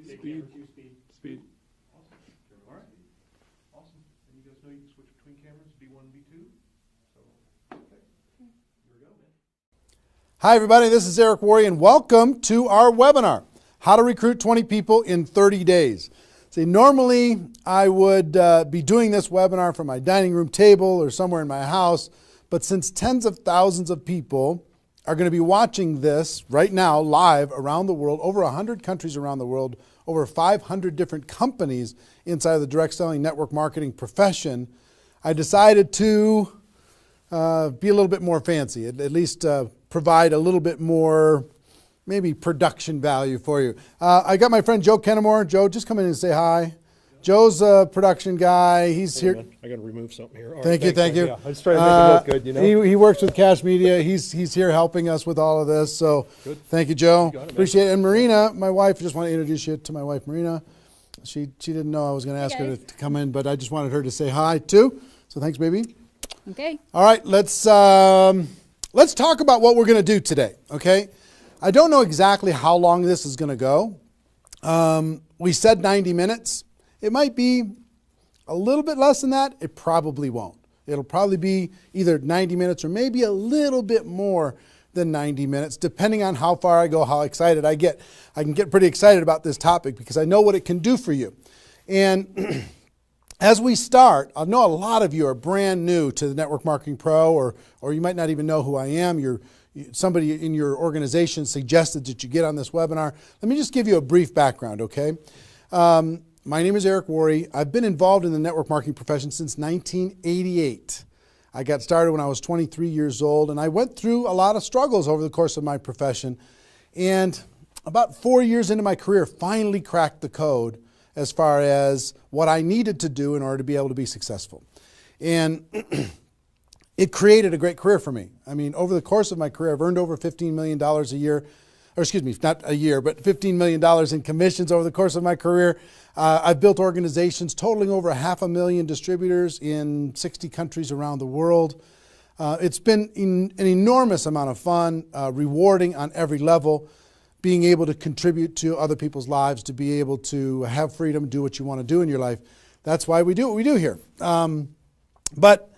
Speed. Speed. Awesome. All right. Awesome. And you guys know you can switch between cameras, V1 and V2. So, okay. Here we go, man. Hi, everybody. This is Eric Worre, and welcome to our webinar, How to Recruit 20 People in 30 Days. See, normally I would be doing this webinar from my dining room table or somewhere in my house, but since tens of thousands of people are going to be watching this right now live around the world, over 100 countries around the world, over 500 different companies inside of the direct selling network marketing profession, I decided to be a little bit more fancy, at least provide a little bit more maybe production value for you. I got my friend Joe Kennemore. Joe, just come in and say hi. Joe's a production guy. He's here. I got to remove something here. Thank you. Yeah, I just try to make it look good, you know. He works with Cash Media. He's here helping us with all of this. So good. Thank you, Joe. You got it, appreciate it. And Marina, my wife, just want to introduce you to my wife, Marina. She didn't know I was going to ask her to come in, but I just wanted her to say hi too. So thanks, baby. Okay. All right, let's talk about what we're going to do today. Okay. I don't know exactly how long this is going to go. We said 90 minutes. It might be a little bit less than that. It probably won't. It'll probably be either 90 minutes or maybe a little bit more than 90 minutes, depending on how far I go, how excited I get. I can get pretty excited about this topic because I know what it can do for you. And as we start, I know a lot of you are brand new to the Network Marketing Pro, or you might not even know who I am. Somebody in your organization suggested that you get on this webinar. Let me just give you a brief background, okay? My name is Eric Worre. I've been involved in the network marketing profession since 1988. I got started when I was 23 years old, and I went through a lot of struggles over the course of my profession. And about 4 years into my career, finally cracked the code as far as what I needed to do in order to be able to be successful. And it created a great career for me. I mean, over the course of my career, I've earned over $15 million a year, or excuse me, not a year, but $15 million in commissions over the course of my career. I've built organizations totaling over 500,000 distributors in 60 countries around the world. It's been an enormous amount of fun, rewarding on every level, being able to contribute to other people's lives, to be able to have freedom, do what you want to do in your life. That's why we do what we do here. But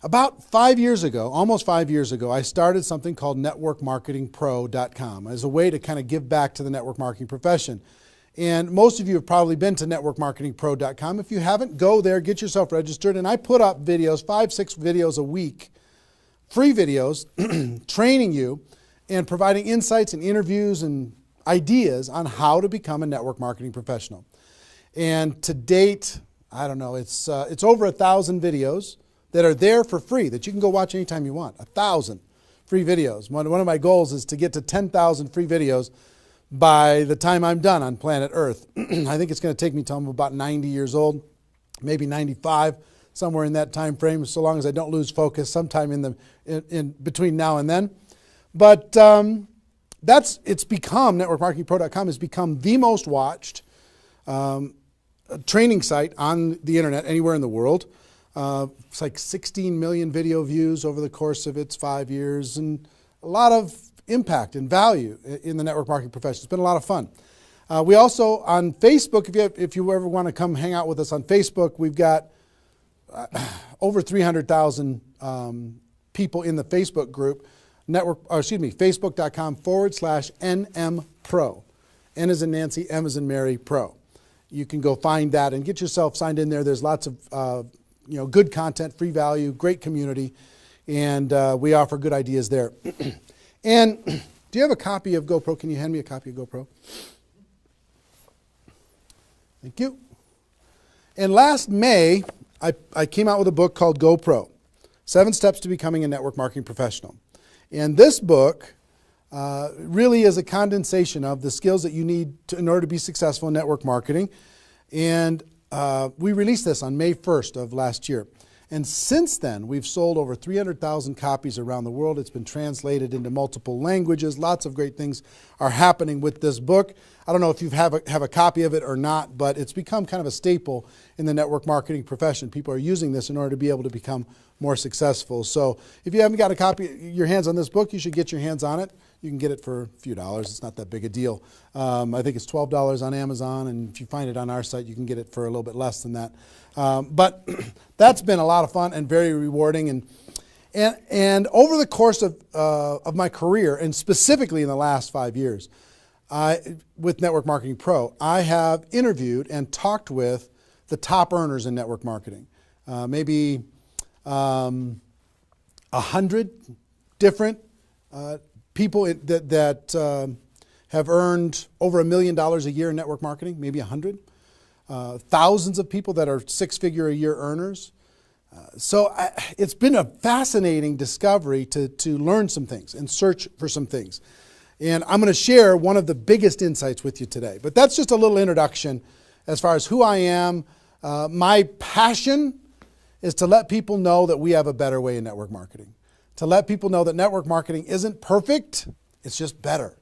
about 5 years ago, almost 5 years ago, I started something called networkmarketingpro.com as a way to kind of give back to the network marketing profession. And most of you have probably been to networkmarketingpro.com. If you haven't, go there, get yourself registered. And I put up videos, 5-6 videos a week, free videos, training you and providing insights and interviews and ideas on how to become a network marketing professional. And to date, I don't know, it's over 1,000 videos that are there for free that you can go watch anytime you want. 1,000 free videos. One of my goals is to get to 10,000 free videos by the time I'm done on planet Earth. I think it's going to take me till I'm about 90 years old, maybe 95, somewhere in that time frame, so long as I don't lose focus sometime in between now and then. But it's become, networkmarketingpro.com has become the most watched training site on the internet anywhere in the world. It's like 16 million video views over the course of its 5 years, and a lot of impact and value in the network marketing profession. It's been a lot of fun. We also, on Facebook, if you ever want to come hang out with us on Facebook, we've got over 300,000 people in the Facebook group, facebook.com/NMPro. N as in Nancy, M as in Mary, Pro. You can go find that and get yourself signed in there. There's lots of good content, free value, great community, and we offer good ideas there. And do you have a copy of GoPro? Can you hand me a copy of GoPro? Thank you. And last May, I came out with a book called GoPro, 7 Steps to Becoming a Network Marketing Professional. And this book really is a condensation of the skills that you need in order to be successful in network marketing. And we released this on May 1st of last year. And since then, we've sold over 300,000 copies around the world. It's been translated into multiple languages. Lots of great things are happening with this book. I don't know if you have a copy of it or not, but it's become kind of a staple in the network marketing profession. People are using this in order to be able to become more successful. So if you haven't got a copy, your hands on this book, you should get your hands on it. You can get it for a few dollars. It's not that big a deal. I think it's $12 on Amazon, and if you find it on our site, you can get it for a little bit less than that. But that's been a lot of fun and very rewarding. And over the course of my career, and specifically in the last 5 years, with Network Marketing Pro, I have interviewed and talked with the top earners in network marketing. Maybe 100 different people that have earned over $1 million a year in network marketing, maybe 100. Thousands of people that are six-figure a year earners. So it's been a fascinating discovery to learn some things and search for some things. And I'm going to share one of the biggest insights with you today. But that's just a little introduction as far as who I am. My passion is to let people know that we have a better way in network marketing. To let people know that network marketing isn't perfect, it's just better.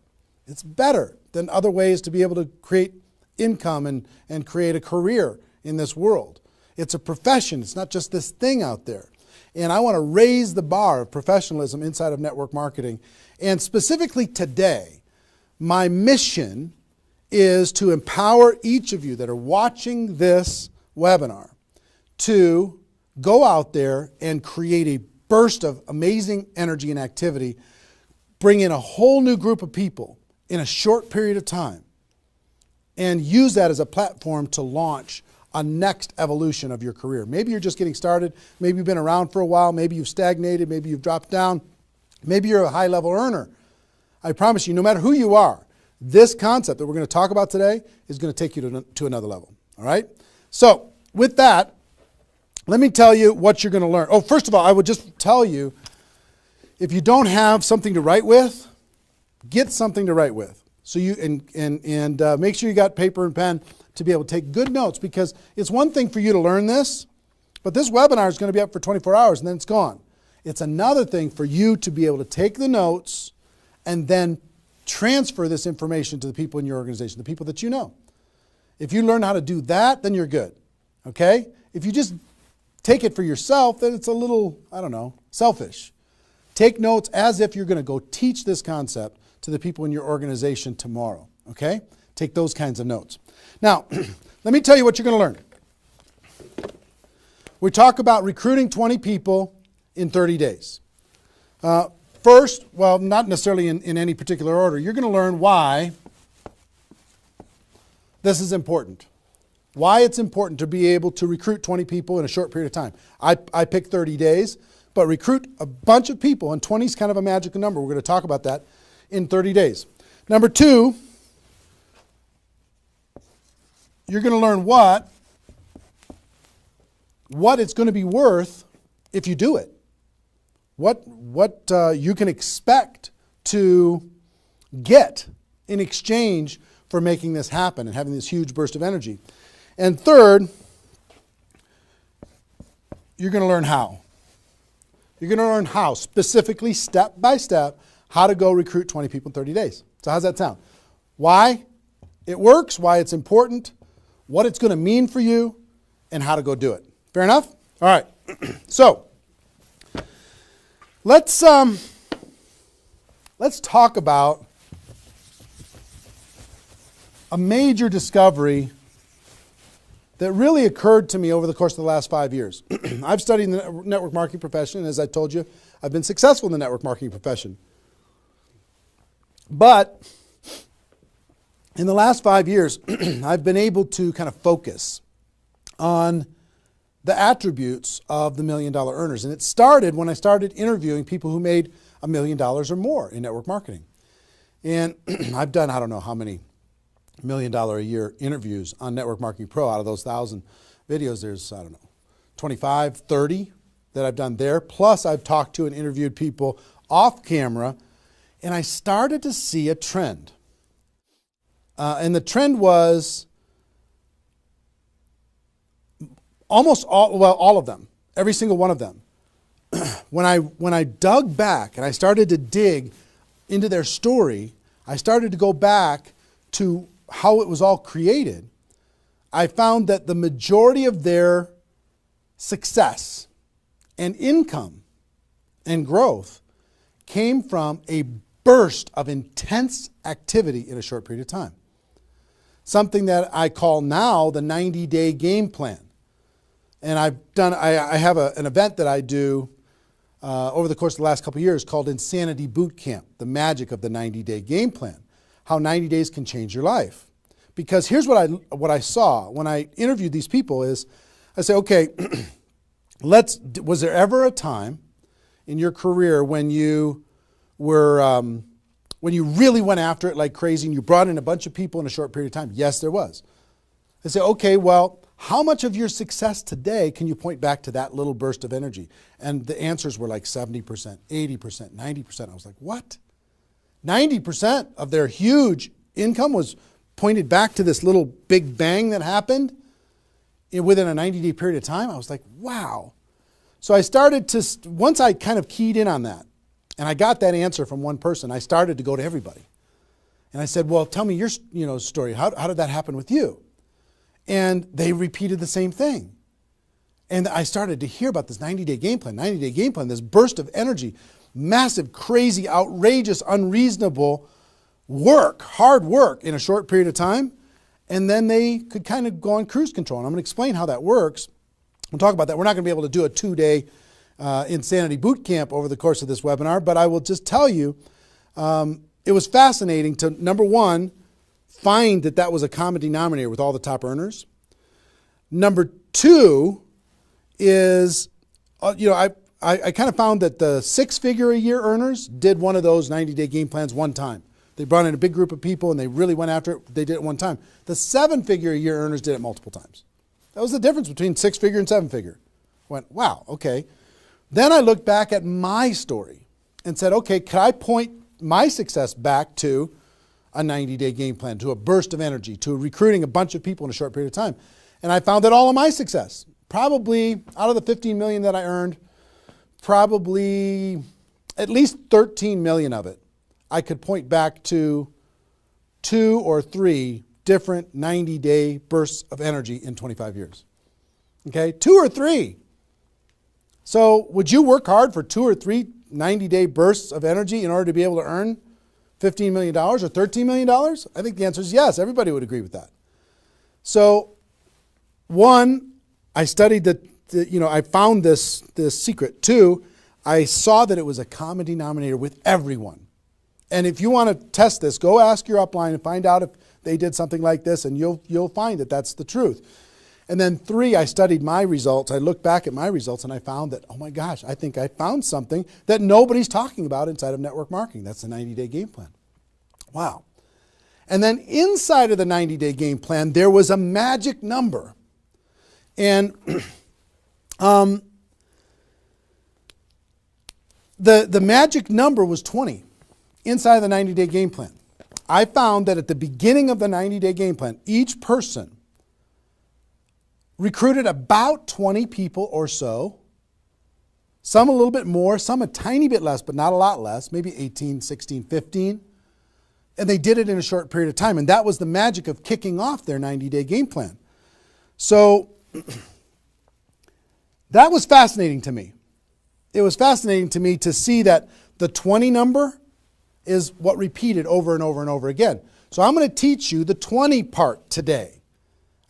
It's better than other ways to be able to create income and create a career in this world. It's a profession. It's not just this thing out there. And I want to raise the bar of professionalism inside of network marketing. And specifically today, my mission is to empower each of you that are watching this webinar to go out there and create a burst of amazing energy and activity, bring in a whole new group of people in a short period of time, and use that as a platform to launch a next evolution of your career. Maybe you're just getting started. Maybe you've been around for a while. Maybe you've stagnated. Maybe you've dropped down. Maybe you're a high-level earner. I promise you, no matter who you are, this concept that we're going to talk about today is going to take you to another level. All right? So with that, let me tell you what you're going to learn. Oh, first of all, I would just tell you, if you don't have something to write with, get something to write with. So you and make sure you got paper and pen to be able to take good notes, because it's one thing for you to learn this, but this webinar is going to be up for 24 hours and then it's gone. It's another thing for you to be able to take the notes and then transfer this information to the people in your organization, the people that you know. If you learn how to do that, then you're good. Okay? If you just take it for yourself, then it's a little, I don't know, selfish. Take notes as if you're going to go teach this concept to the people in your organization tomorrow. Okay? Take those kinds of notes. Now, let me tell you what you're going to learn. We talk about recruiting 20 people in 30 days. First, well, not necessarily in any particular order, you're going to learn why this is important. Why it's important to be able to recruit 20 people in a short period of time. I picked 30 days, but recruit a bunch of people, and 20 is kind of a magical number. We're going to talk about that in 30 days. Number two, you're going to learn what it's going to be worth if you do it. What you can expect to get in exchange for making this happen and having this huge burst of energy. And third, you're going to learn how. You're going to learn how, specifically, step by step, how to go recruit 20 people in 30 days. So how's that sound? Why it works, why it's important, what it's going to mean for you, and how to go do it. Fair enough? All right. So let's talk about a major discovery that really occurred to me over the course of the last 5 years. I've studied the network marketing profession, and as I told you, I've been successful in the network marketing profession. But in the last 5 years, I've been able to kind of focus on the attributes of the $1 million earners. And it started when I started interviewing people who made $1 million or more in network marketing. And I've done, I don't know how many $1 million a year interviews on Network Marketing Pro. Out of those 1,000 videos, there's, I don't know, 25, 30 that I've done there. Plus, I've talked to and interviewed people off camera, and I started to see a trend. And the trend was almost all of them, every single one of them. When I dug back and I started to dig into their story, I started to go back to how it was all created. I found that the majority of their success and income and growth came from a burst of intense activity in a short period of time. Something that I call now the 90-day game plan. And I have an event that I do over the course of the last couple of years called Insanity Boot Camp, the magic of the 90-day game plan, how 90 days can change your life. Because here's what I saw when I interviewed these people is, I say, okay, was there ever a time in your career when you really went after it like crazy and you brought in a bunch of people in a short period of time? Yes, there was. I say, okay, well, how much of your success today can you point back to that little burst of energy? And the answers were like 70%, 80%, 90%. I was like, what? 90% of their huge income was pointed back to this little big bang that happened within a 90-day period of time. I was like, wow. So I started to, once I kind of keyed in on that, and I got that answer from one person, I started to go to everybody. And I said, well, tell me your story. How did that happen with you? And they repeated the same thing. And I started to hear about this 90-day game plan, this burst of energy, massive, crazy, outrageous, unreasonable work, hard work in a short period of time. And then they could kind of go on cruise control. And I'm going to explain how that works. We'll talk about that. We're not going to be able to do a 2-day Insanity Boot Camp over the course of this webinar, but I will just tell you, it was fascinating to, number one, find that was a common denominator with all the top earners. Number two is, I kind of found that the 6-figure-a-year earners did one of those 90-day game plans one time. They brought in a big group of people and they really went after it. They did it one time. The 7-figure-a-year earners did it multiple times. That was the difference between 6-figure and 7-figure. Went, wow, okay. Then I looked back at my story and said, okay, could I point my success back to a 90-day game plan, to a burst of energy, to recruiting a bunch of people in a short period of time? And I found that all of my success, probably out of the 15 million that I earned, probably at least 13 million of it, I could point back to 2 or 3 different 90-day bursts of energy in 25 years. Okay, 2 or 3. So would you work hard for 2 or 3 90-day bursts of energy in order to be able to earn $15 million or $13 million? I think the answer is yes. Everybody would agree with that. So one, I studied I found this secret. 2, I saw that it was a common denominator with everyone. And if you want to test this, go ask your upline and find out if they did something like this, and you'll find that that's the truth. And then 3, I studied my results. I looked back at my results and I found that, oh my gosh, I think I found something that nobody's talking about inside of network marketing. That's the 90-day game plan. Wow. And then inside of the 90-day game plan, there was a magic number. And the magic number was 20 inside of the 90-day game plan. I found that at the beginning of the 90-day game plan, each person recruited about 20 people or so, some a little bit more, some a tiny bit less, but not a lot less, maybe 18, 16, 15. And they did it in a short period of time. And that was the magic of kicking off their 90-day game plan. So that was fascinating to me. It was fascinating to me to see that the 20 number is what repeated over and over and over again. So I'm going to teach you the 20 part today.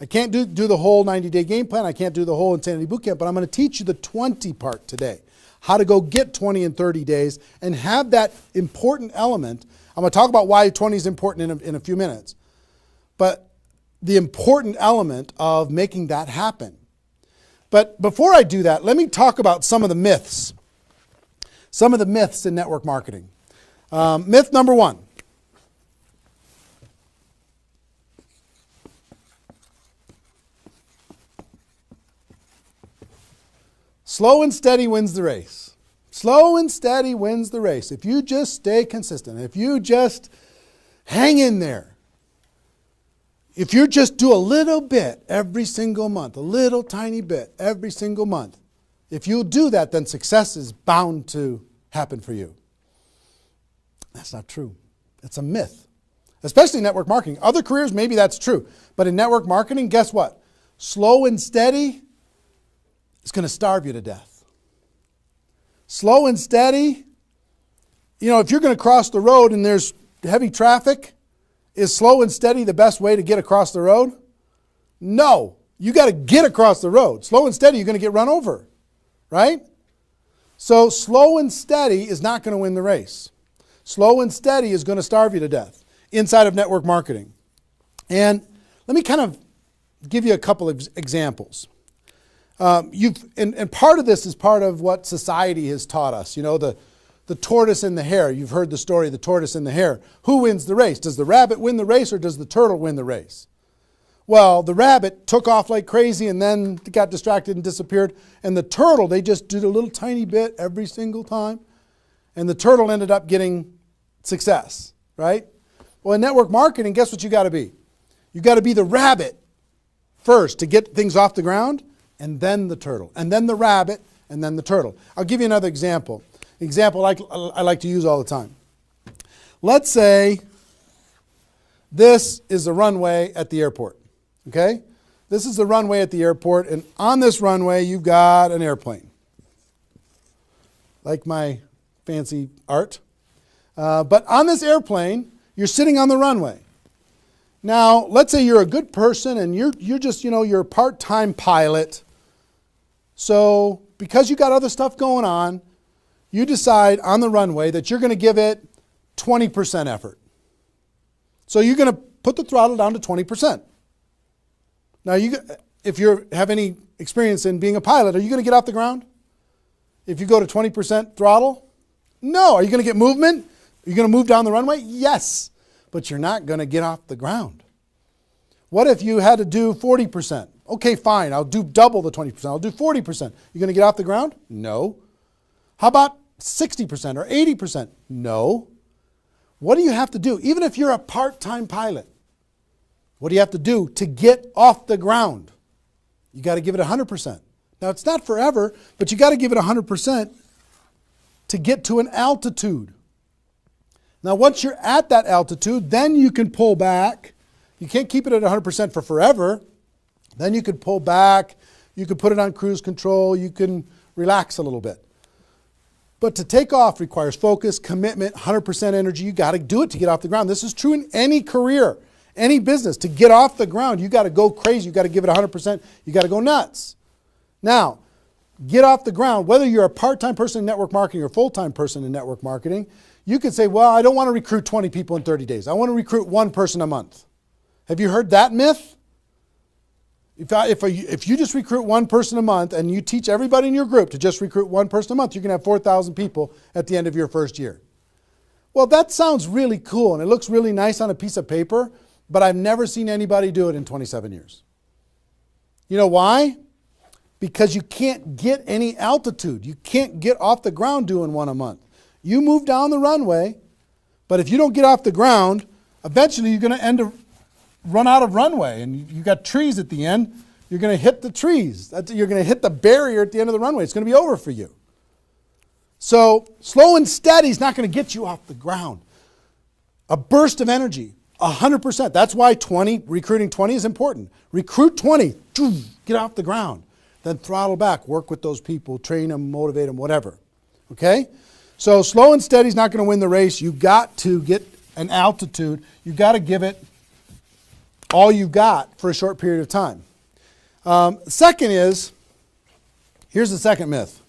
I can't do the whole 90-day game plan. I can't do the whole Insanity Bootcamp, but I'm going to teach you the 20 part today. How to go get 20 in 30 days and have that important element. I'm going to talk about why 20 is important in a few minutes. But the important element of making that happen. But before I do that, let me talk about some of the myths. Some of the myths in network marketing. Myth number 1. Slow and steady wins the race. Slow and steady wins the race. If you just stay consistent, if you just hang in there, if you just do a little bit every single month, a little tiny bit every single month, if you'll do that, then success is bound to happen for you. That's not true. It's a myth, especially in network marketing. Other careers, maybe that's true. But in network marketing, guess what? Slow and steady is going to starve you to death. Slow and steady if you're going to cross the road and there's heavy traffic, is slow and steady the best way to get across the road? No. You got to get across the road. Slow and steady, you're going to get run over, right? So slow and steady is not going to win the race. Slow and steady is going to starve you to death inside of network marketing. And let me kind of give you a couple of examples. And part of this is part of what society has taught us. The tortoise and the hare. You've heard the story of the tortoise and the hare. Who wins the race? Does the rabbit win the race or does the turtle win the race? Well, the rabbit took off like crazy and then got distracted and disappeared. And the turtle, they just did a little tiny bit every single time. And the turtle ended up getting success, right? Well, in network marketing, guess what you got to be? You got to be the rabbit first to get things off the ground, and then the turtle, and then the rabbit, and then the turtle. I'll give you another example. Example I like to use all the time. Let's say this is the runway at the airport, okay? This is the runway at the airport, and on this runway, you've got an airplane. Like my fancy art. But on this airplane, you're sitting on the runway. Now, let's say you're a good person and you're just, you're a part-time pilot. So because you got other stuff going on, you decide on the runway that you're going to give it 20% effort. So you're going to put the throttle down to 20%. Now, if you have any experience in being a pilot, are you going to get off the ground? If you go to 20% throttle? No. Are you going to get movement? Are you going to move down the runway? Yes. But you're not going to get off the ground. What if you had to do 40%? Okay, fine. I'll do double the 20%. I'll do 40%. You going to get off the ground? No. How about 60% or 80%? No. What do you have to do? Even if you're a part-time pilot, what do you have to do to get off the ground? You got to give it 100%. Now, it's not forever, but you got to give it 100% to get to an altitude. Now, once you're at that altitude, then you can pull back. You can't keep it at 100% for forever. Then you could pull back. You could put it on cruise control. You can relax a little bit. But to take off requires focus, commitment, 100% energy. You got to do it to get off the ground. This is true in any career, any business. To get off the ground, you got to go crazy. You got to give it 100%. You got to go nuts. Now, get off the ground. Whether you're a part-time person in network marketing or a full-time person in network marketing, you could say, well, I don't want to recruit 20 people in 30 days. I want to recruit one person a month. Have you heard that myth? If you just recruit one person a month and you teach everybody in your group to just recruit one person a month, you're going to have 4,000 people at the end of your first year. Well, that sounds really cool and it looks really nice on a piece of paper, but I've never seen anybody do it in 27 years. You know why? Because you can't get any altitude. You can't get off the ground doing one a month. You move down the runway, but if you don't get off the ground, eventually you're going to run out of runway, and you got trees at the end. You're going to hit the trees. You're going to hit the barrier at the end of the runway. It's going to be over for you. So slow and steady is not going to get you off the ground. A burst of energy, 100%. That's why recruiting 20 is important. Recruit 20, get off the ground. Then throttle back, work with those people, train them, motivate them, whatever. Okay? So slow and steady is not going to win the race. You've got to get an altitude. You've got to give it all you got for a short period of time. Second is, here's the second myth.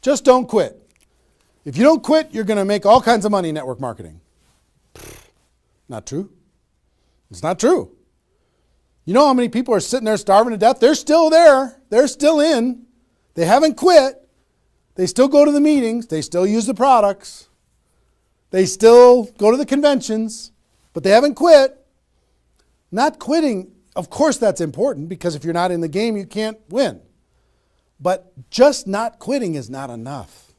Just don't quit. If you don't quit, you're going to make all kinds of money in network marketing. Not true. It's not true. You know how many people are sitting there starving to death? They're still there. They're still in. They haven't quit. They still go to the meetings. They still use the products. They still go to the conventions, but they haven't quit. Not quitting, of course that's important because if you're not in the game, you can't win. But just not quitting is not enough.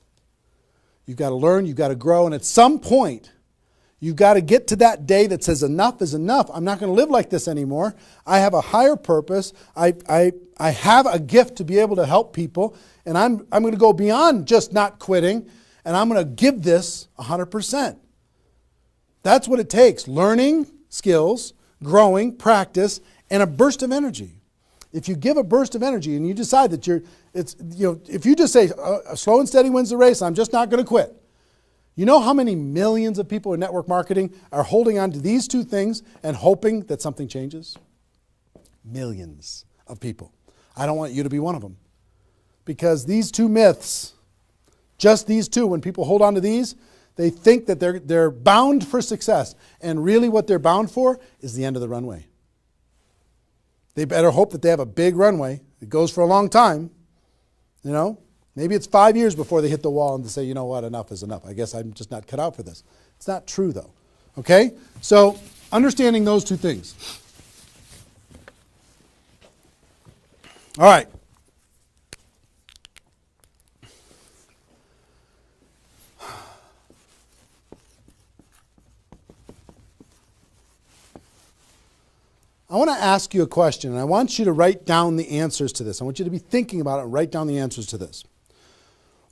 You've got to learn, you've got to grow, and at some point, you've got to get to that day that says enough is enough. I'm not going to live like this anymore. I have a higher purpose. I have a gift to be able to help people, and I'm going to go beyond just not quitting, and I'm going to give this 100%. That's what it takes. Learning skills, growing, practice, and a burst of energy. if you give a burst of energy and you decide that if you just say, slow and steady wins the race, I'm just not going to quit. You know how many millions of people in network marketing are holding on to these two things and hoping that something changes? Millions of people. I don't want you to be one of them. Because these two myths, just these two, when people hold on to these, they think that they're bound for success. And really what they're bound for is the end of the runway. They better hope that they have a big runway. It goes for a long time. You know, maybe it's 5 years before they hit the wall and they say, you know what, enough is enough. I guess I'm just not cut out for this. It's not true though. Okay? So understanding those two things. All right. I want to ask you a question, and I want you to write down the answers to this. I want you to be thinking about it and write down the answers to this.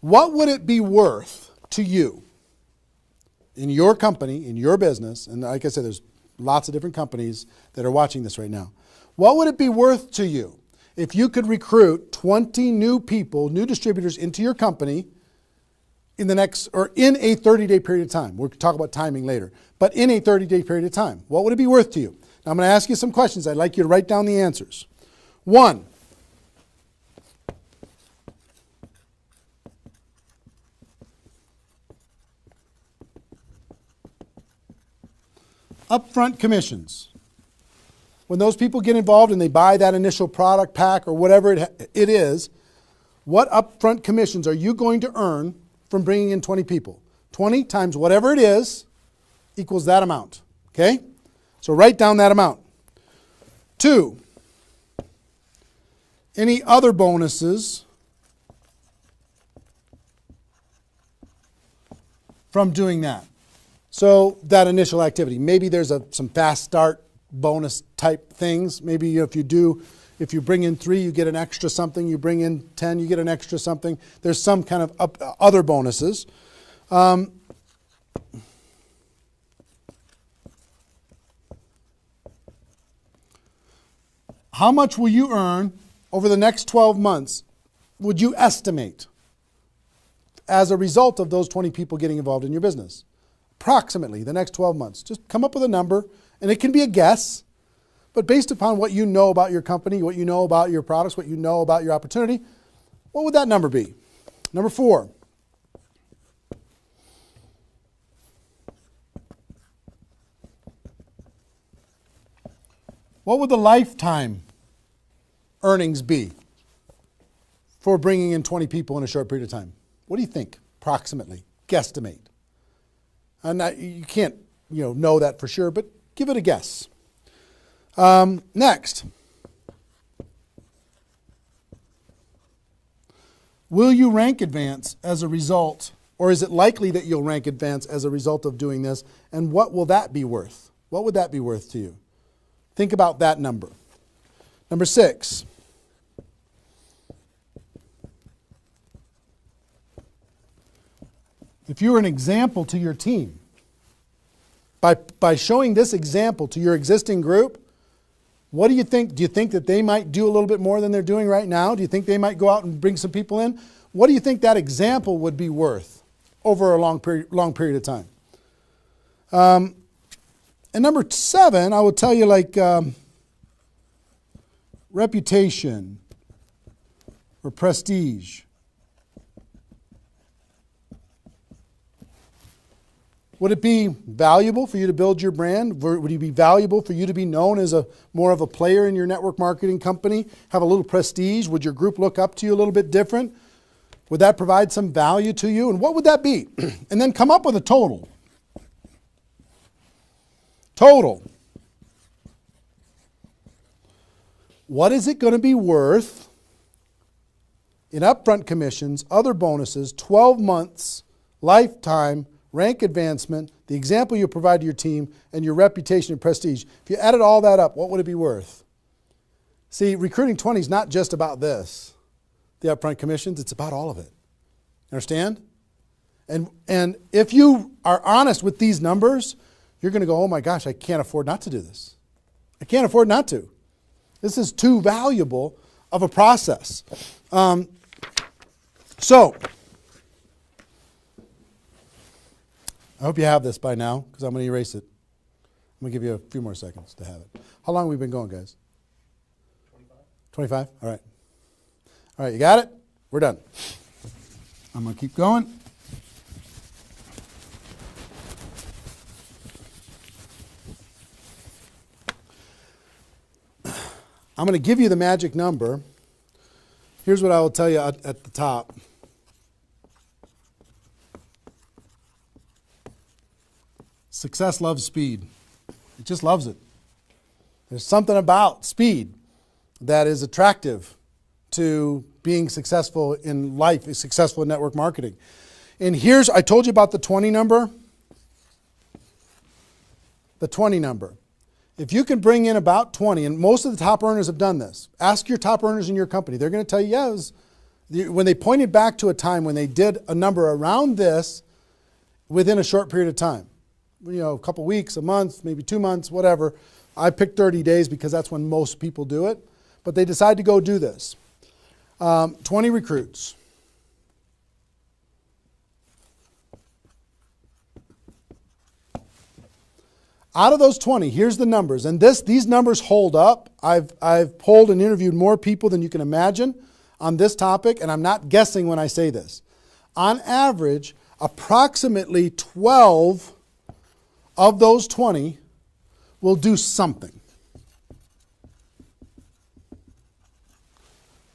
What would it be worth to you in your company, in your business, and like I said, there's lots of different companies that are watching this right now. What would it be worth to you if you could recruit 20 new people, new distributors into your company in a 30-day period of time? We'll talk about timing later, but in a 30-day period of time. What would it be worth to you? Now, I'm going to ask you some questions. I'd like you to write down the answers. 1, upfront commissions. When those people get involved and they buy that initial product pack or whatever it is, what upfront commissions are you going to earn from bringing in 20 people? 20 times whatever it is equals that amount. Okay? So write down that amount. 2, any other bonuses from doing that? So that initial activity. Maybe there's some fast start bonus type things. Maybe if you bring in 3, you get an extra something. You bring in 10, you get an extra something. There's some kind of other bonuses. How much will you earn over the next 12 months, would you estimate, as a result of those 20 people getting involved in your business? Approximately the next 12 months. Just come up with a number, and it can be a guess, but based upon what you know about your company, what you know about your products, what you know about your opportunity, what would that number be? Number 4. What would the lifetime earnings be for bringing in 20 people in a short period of time? What do you think, approximately? Guesstimate. And you can't know that for sure, but give it a guess. Next. Will you rank advance as a result, or is it likely that you'll rank advance as a result of doing this? And what will that be worth? What would that be worth to you? Think about that number. Number 6. If you were an example to your team, by showing this example to your existing group, what do you think? Do you think that they might do a little bit more than they're doing right now? Do you think they might go out and bring some people in? What do you think that example would be worth over a long period of time? And number 7, I will tell you, like reputation or prestige. Would it be valuable for you to build your brand? Would it be valuable for you to be known as more of a player in your network marketing company? Have a little prestige? Would your group look up to you a little bit different? Would that provide some value to you? And what would that be? And then come up with a total. Total. What is it going to be worth in upfront commissions, other bonuses, 12 months, lifetime, rank advancement, the example you provide to your team, and your reputation and prestige? If you added all that up, what would it be worth? See, recruiting 20 is not just about this, the upfront commissions, it's about all of it. Understand? And if you are honest with these numbers, you're going to go, oh my gosh, I can't afford not to do this. I can't afford not to. This is too valuable of a process. So, I hope you have this by now, because I'm going to erase it. I'm going to give you a few more seconds to have it. How long have we been going, guys? 25? All right. All right, you got it? We're done. I'm going to keep going. I'm going to give you the magic number. Here's what I will tell you at the top. Success loves speed. It just loves it. There's something about speed that is attractive to being successful in life, successful in network marketing. And here's, I told you about the 20 number. The 20 number. If you can bring in about 20, and most of the top earners have done this. Ask your top earners in your company. They're going to tell you, yes. When they pointed back to a time when they did a number around this within a short period of time. You know, a couple weeks, a month, maybe 2 months, whatever. I picked 30 days because that's when most people do it. But they decide to go do this. 20 recruits. Out of those 20, here's the numbers. And these numbers hold up. I've polled and interviewed more people than you can imagine on this topic, and I'm not guessing when I say this. On average, approximately 12 of those 20 will do something.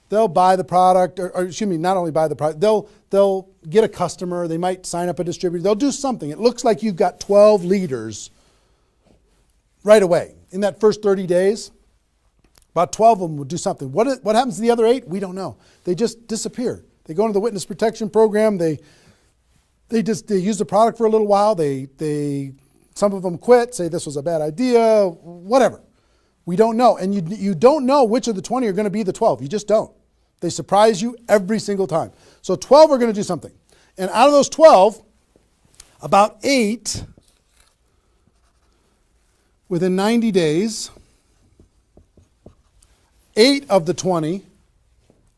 They'll buy the product, or excuse me, not only buy the product, they'll get a customer, they might sign up a distributor, they'll do something. It looks like you've got 12 leaders right away. In that first 30 days, about 12 of them will do something. What happens to the other 8? We don't know. They just disappear. They go into the witness protection program, they use the product for a little while, some of them quit, say this was a bad idea, whatever. We don't know. And you don't know which of the 20 are going to be the 12. You just don't. They surprise you every single time. So 12 are going to do something. And out of those 12, about 8, within 90 days, 8 of the 20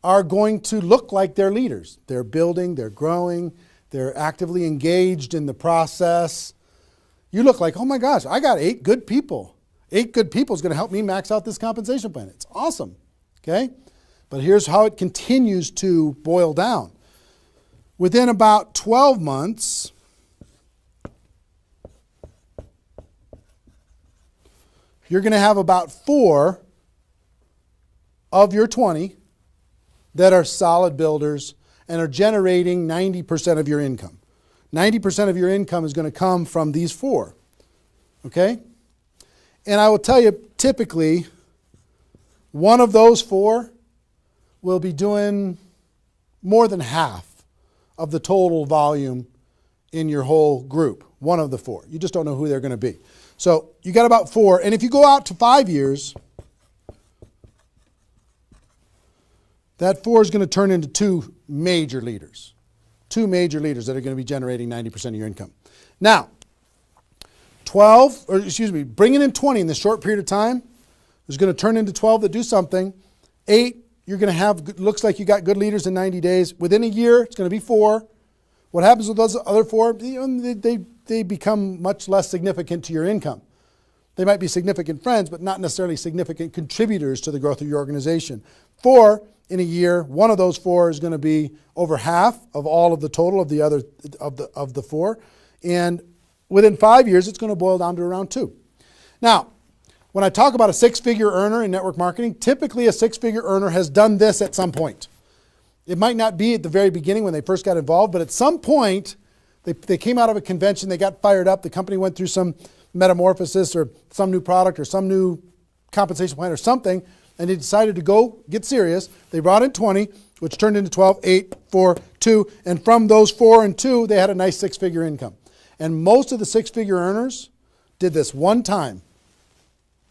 are going to look like they're leaders. They're building, they're growing, they're actively engaged in the process. You look like, oh my gosh, I got 8 good people. 8 good people is going to help me max out this compensation plan. It's awesome, okay? But here's how it continues to boil down. Within about 12 months, you're going to have about 4 of your 20 that are solid builders and are generating 90% of your income. 90% of your income is going to come from these 4, okay? And I will tell you, typically, one of those 4 will be doing more than half of the total volume in your whole group. One of the 4. You just don't know who they're going to be. So you got about 4. And if you go out to 5 years, that 4 is going to turn into 2 major leaders. 2 major leaders that are going to be generating 90% of your income. Now, bringing in 20 in this short period of time is going to turn into 12 that do something. 8, you're going to have, looks like you got good leaders in 90 days. Within a year, it's going to be 4. What happens with those other 4? They become much less significant to your income. They might be significant friends, but not necessarily significant contributors to the growth of your organization. 4 in a year, one of those 4 is going to be over half of all of the total of the other of the 4, and within 5 years, it's going to boil down to around 2. Now, when I talk about a 6-figure earner in network marketing, typically a 6-figure earner has done this at some point. It might not be at the very beginning when they first got involved, but at some point, they came out of a convention, they got fired up, the company went through some metamorphosis or some new product or some new compensation plan or something, and they decided to go get serious. They brought in 20, which turned into 12, 8, 4, 2, and from those 4 and 2, they had a nice 6-figure income. And most of the 6-figure earners did this one time,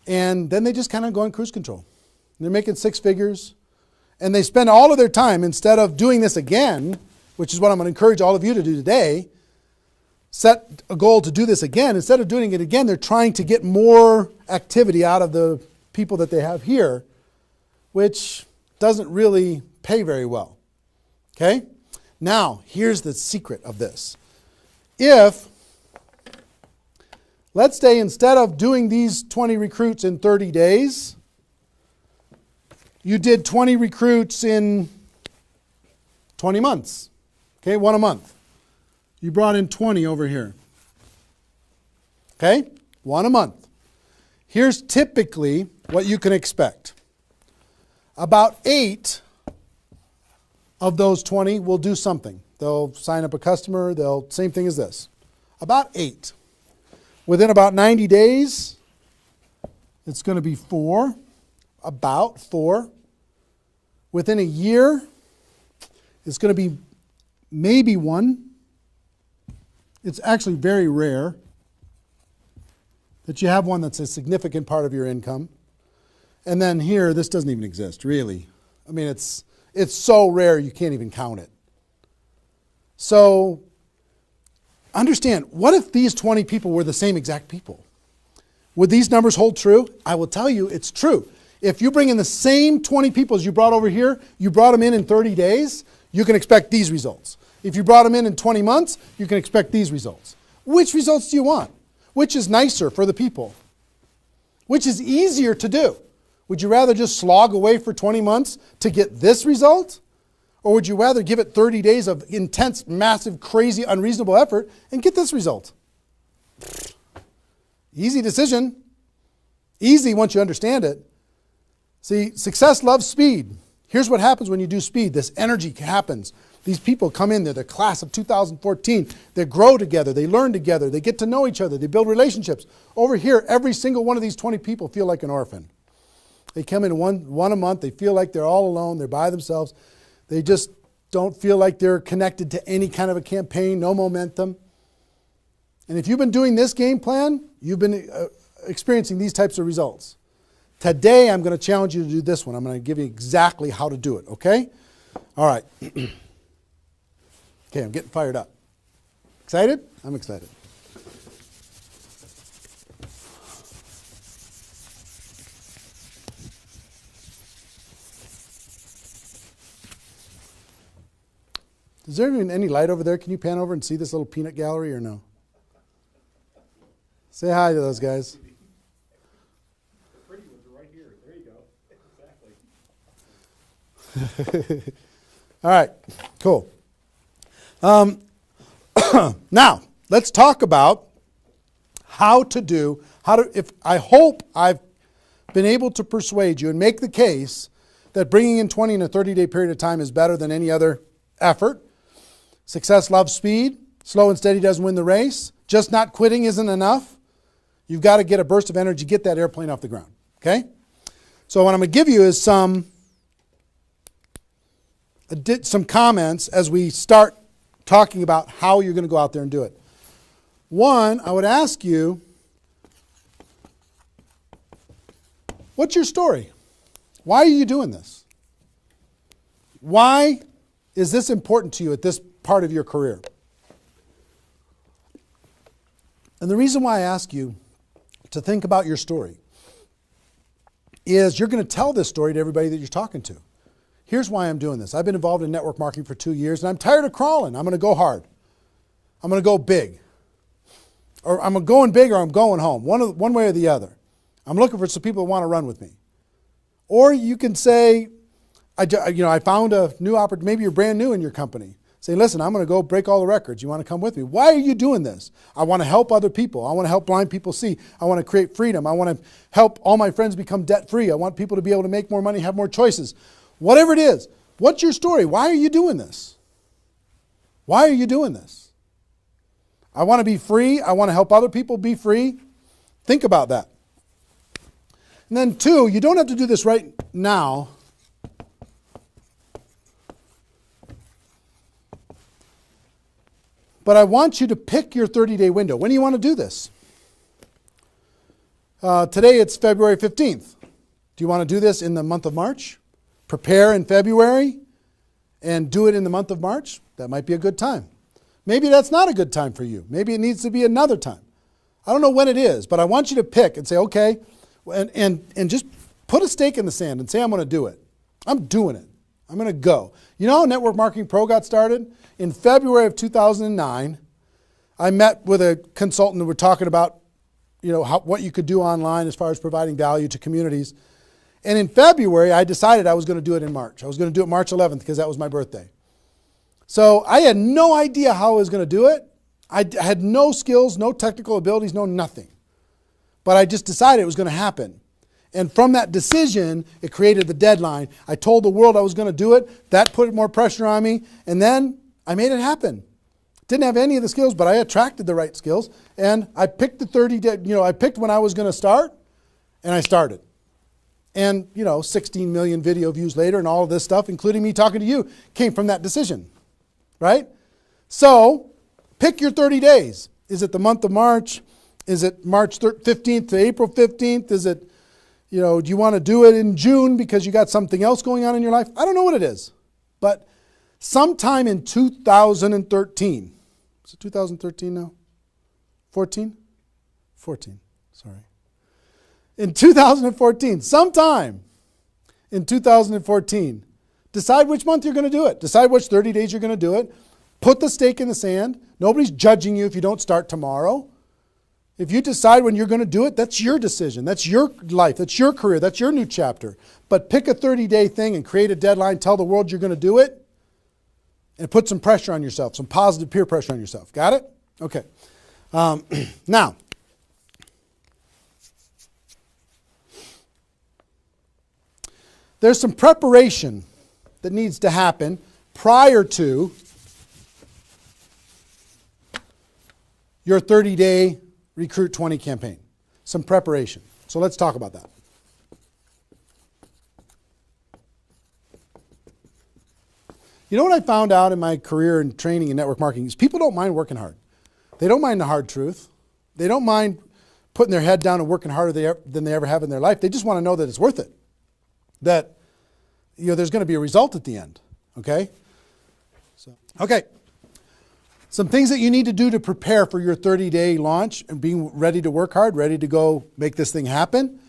and then they just kind of go in cruise control. And they're making 6 figures, and they spend all of their time, instead of doing this again, which is what I'm going to encourage all of you to do today, set a goal to do this again. Instead of doing it again, they're trying to get more activity out of the people that they have here which doesn't really pay very well. Okay? Now, here's the secret of this. If, let's say instead of doing these 20 recruits in 30 days, you did 20 recruits in 20 months. Okay, one a month. You brought in 20 over here. Okay, one a month. Here's typically what you can expect. About 8 of those 20 will do something. They'll sign up a customer. Same thing as this. About 8. Within about 90 days, it's going to be 4. About 4. Within a year, it's going to be maybe 1. It's actually very rare that you have one that's a significant part of your income. And then here, this doesn't even exist, really. I mean, it's so rare you can't even count it. So understand, what if these 20 people were the same exact people? Would these numbers hold true? I will tell you it's true. If you bring in the same 20 people as you brought over here, you brought them in 30 days, you can expect these results. If you brought them in 20 months, you can expect these results. Which results do you want? Which is nicer for the people? Which is easier to do? Would you rather just slog away for 20 months to get this result? Or would you rather give it 30 days of intense, massive, crazy, unreasonable effort and get this result? Easy decision. Easy once you understand it. See, success loves speed. Here's what happens when you do speed. This energy happens. These people come in, they're the class of 2014. They grow together, they learn together, they get to know each other, they build relationships. Over here, every single one of these 20 people feel like an orphan. They come in one a month, they feel like they're all alone, they're by themselves. They just don't feel like they're connected to any kind of a campaign, no momentum. And if you've been doing this game plan, you've been experiencing these types of results. Today, I'm going to challenge you to do this one. I'm going to give you exactly how to do it, okay? All right. Okay, I'm getting fired up. Excited? I'm excited. Is there even any light over there? Can you pan over and see this little peanut gallery or no? Say hi to those guys. The pretty ones are right here. There you go. Exactly. All right, cool. Now, let's talk about I hope I've been able to persuade you and make the case that bringing in 20 in a 30-day period of time is better than any other effort. Success loves speed. Slow and steady doesn't win the race. Just not quitting isn't enough. You've got to get a burst of energy, get that airplane off the ground. Okay? So what I'm going to give you is some comments as we start talking about how you're going to go out there and do it. One, I would ask you, what's your story? Why are you doing this? Why is this important to you at this part of your career? And the reason why I ask you to think about your story is you're going to tell this story to everybody that you're talking to. Here's why I'm doing this. I've been involved in network marketing for 2 years, and I'm tired of crawling. I'm going to go hard. I'm going to go big. Or I'm going big or I'm going home, one way or the other. I'm looking for some people that want to run with me. Or you can say, I found a new opportunity. Maybe you're brand new in your company. Say, listen, I'm going to go break all the records. You want to come with me? Why are you doing this? I want to help other people. I want to help blind people see. I want to create freedom. I want to help all my friends become debt-free. I want people to be able to make more money, have more choices. Whatever it is, what's your story? Why are you doing this? Why are you doing this? I want to be free. I want to help other people be free. Think about that. And then 2, you don't have to do this right now. But I want you to pick your 30-day window. When do you want to do this? Today it's February 15th. Do you want to do this in the month of March? Prepare in February and do it in the month of March? That might be a good time. Maybe that's not a good time for you. Maybe it needs to be another time. I don't know when it is, but I want you to pick and say, okay, and just put a stake in the sand and say, I'm going to do it. I'm doing it. I'm going to go. You know how Network Marketing Pro got started? In February of 2009, I met with a consultant and we're talking about, what you could do online as far as providing value to communities. And in February, I decided I was going to do it in March. I was going to do it March 11th because that was my birthday. So I had no idea how I was going to do it. I had no skills, no technical abilities, no nothing. But I just decided it was going to happen. And from that decision, it created the deadline. I told the world I was going to do it. That put more pressure on me. And then I made it happen. Didn't have any of the skills, but I attracted the right skills. And I picked the 30 day, I picked when I was going to start, and I started. And, 16 million video views later and all of this stuff, including me talking to you, came from that decision, right? So pick your 30 days. Is it the month of March? Is it March 15th to April 15th? Is it, do you want to do it in June because you got something else going on in your life? I don't know what it is. But sometime in 2013, is it 2013 now? 14? 14, sorry. In 2014, sometime in 2014, decide which month you're going to do it. Decide which 30 days you're going to do it. Put the stake in the sand. Nobody's judging you if you don't start tomorrow. If you decide when you're going to do it, that's your decision. That's your life. That's your career. That's your new chapter. But pick a 30-day thing and create a deadline. Tell the world you're going to do it. And put some pressure on yourself, some positive peer pressure on yourself. Got it? Okay. Now, there's some preparation that needs to happen prior to your 30-day Recruit 20 campaign. Some preparation. So let's talk about that. You know what I found out in my career in training in network marketing is people don't mind working hard. They don't mind the hard truth. They don't mind putting their head down and working harder than they ever have in their life. They just want to know that it's worth it. That there's going to be a result at the end. Okay? Okay. Some things that you need to do to prepare for your 30-day launch and being ready to work hard, ready to go make this thing happen.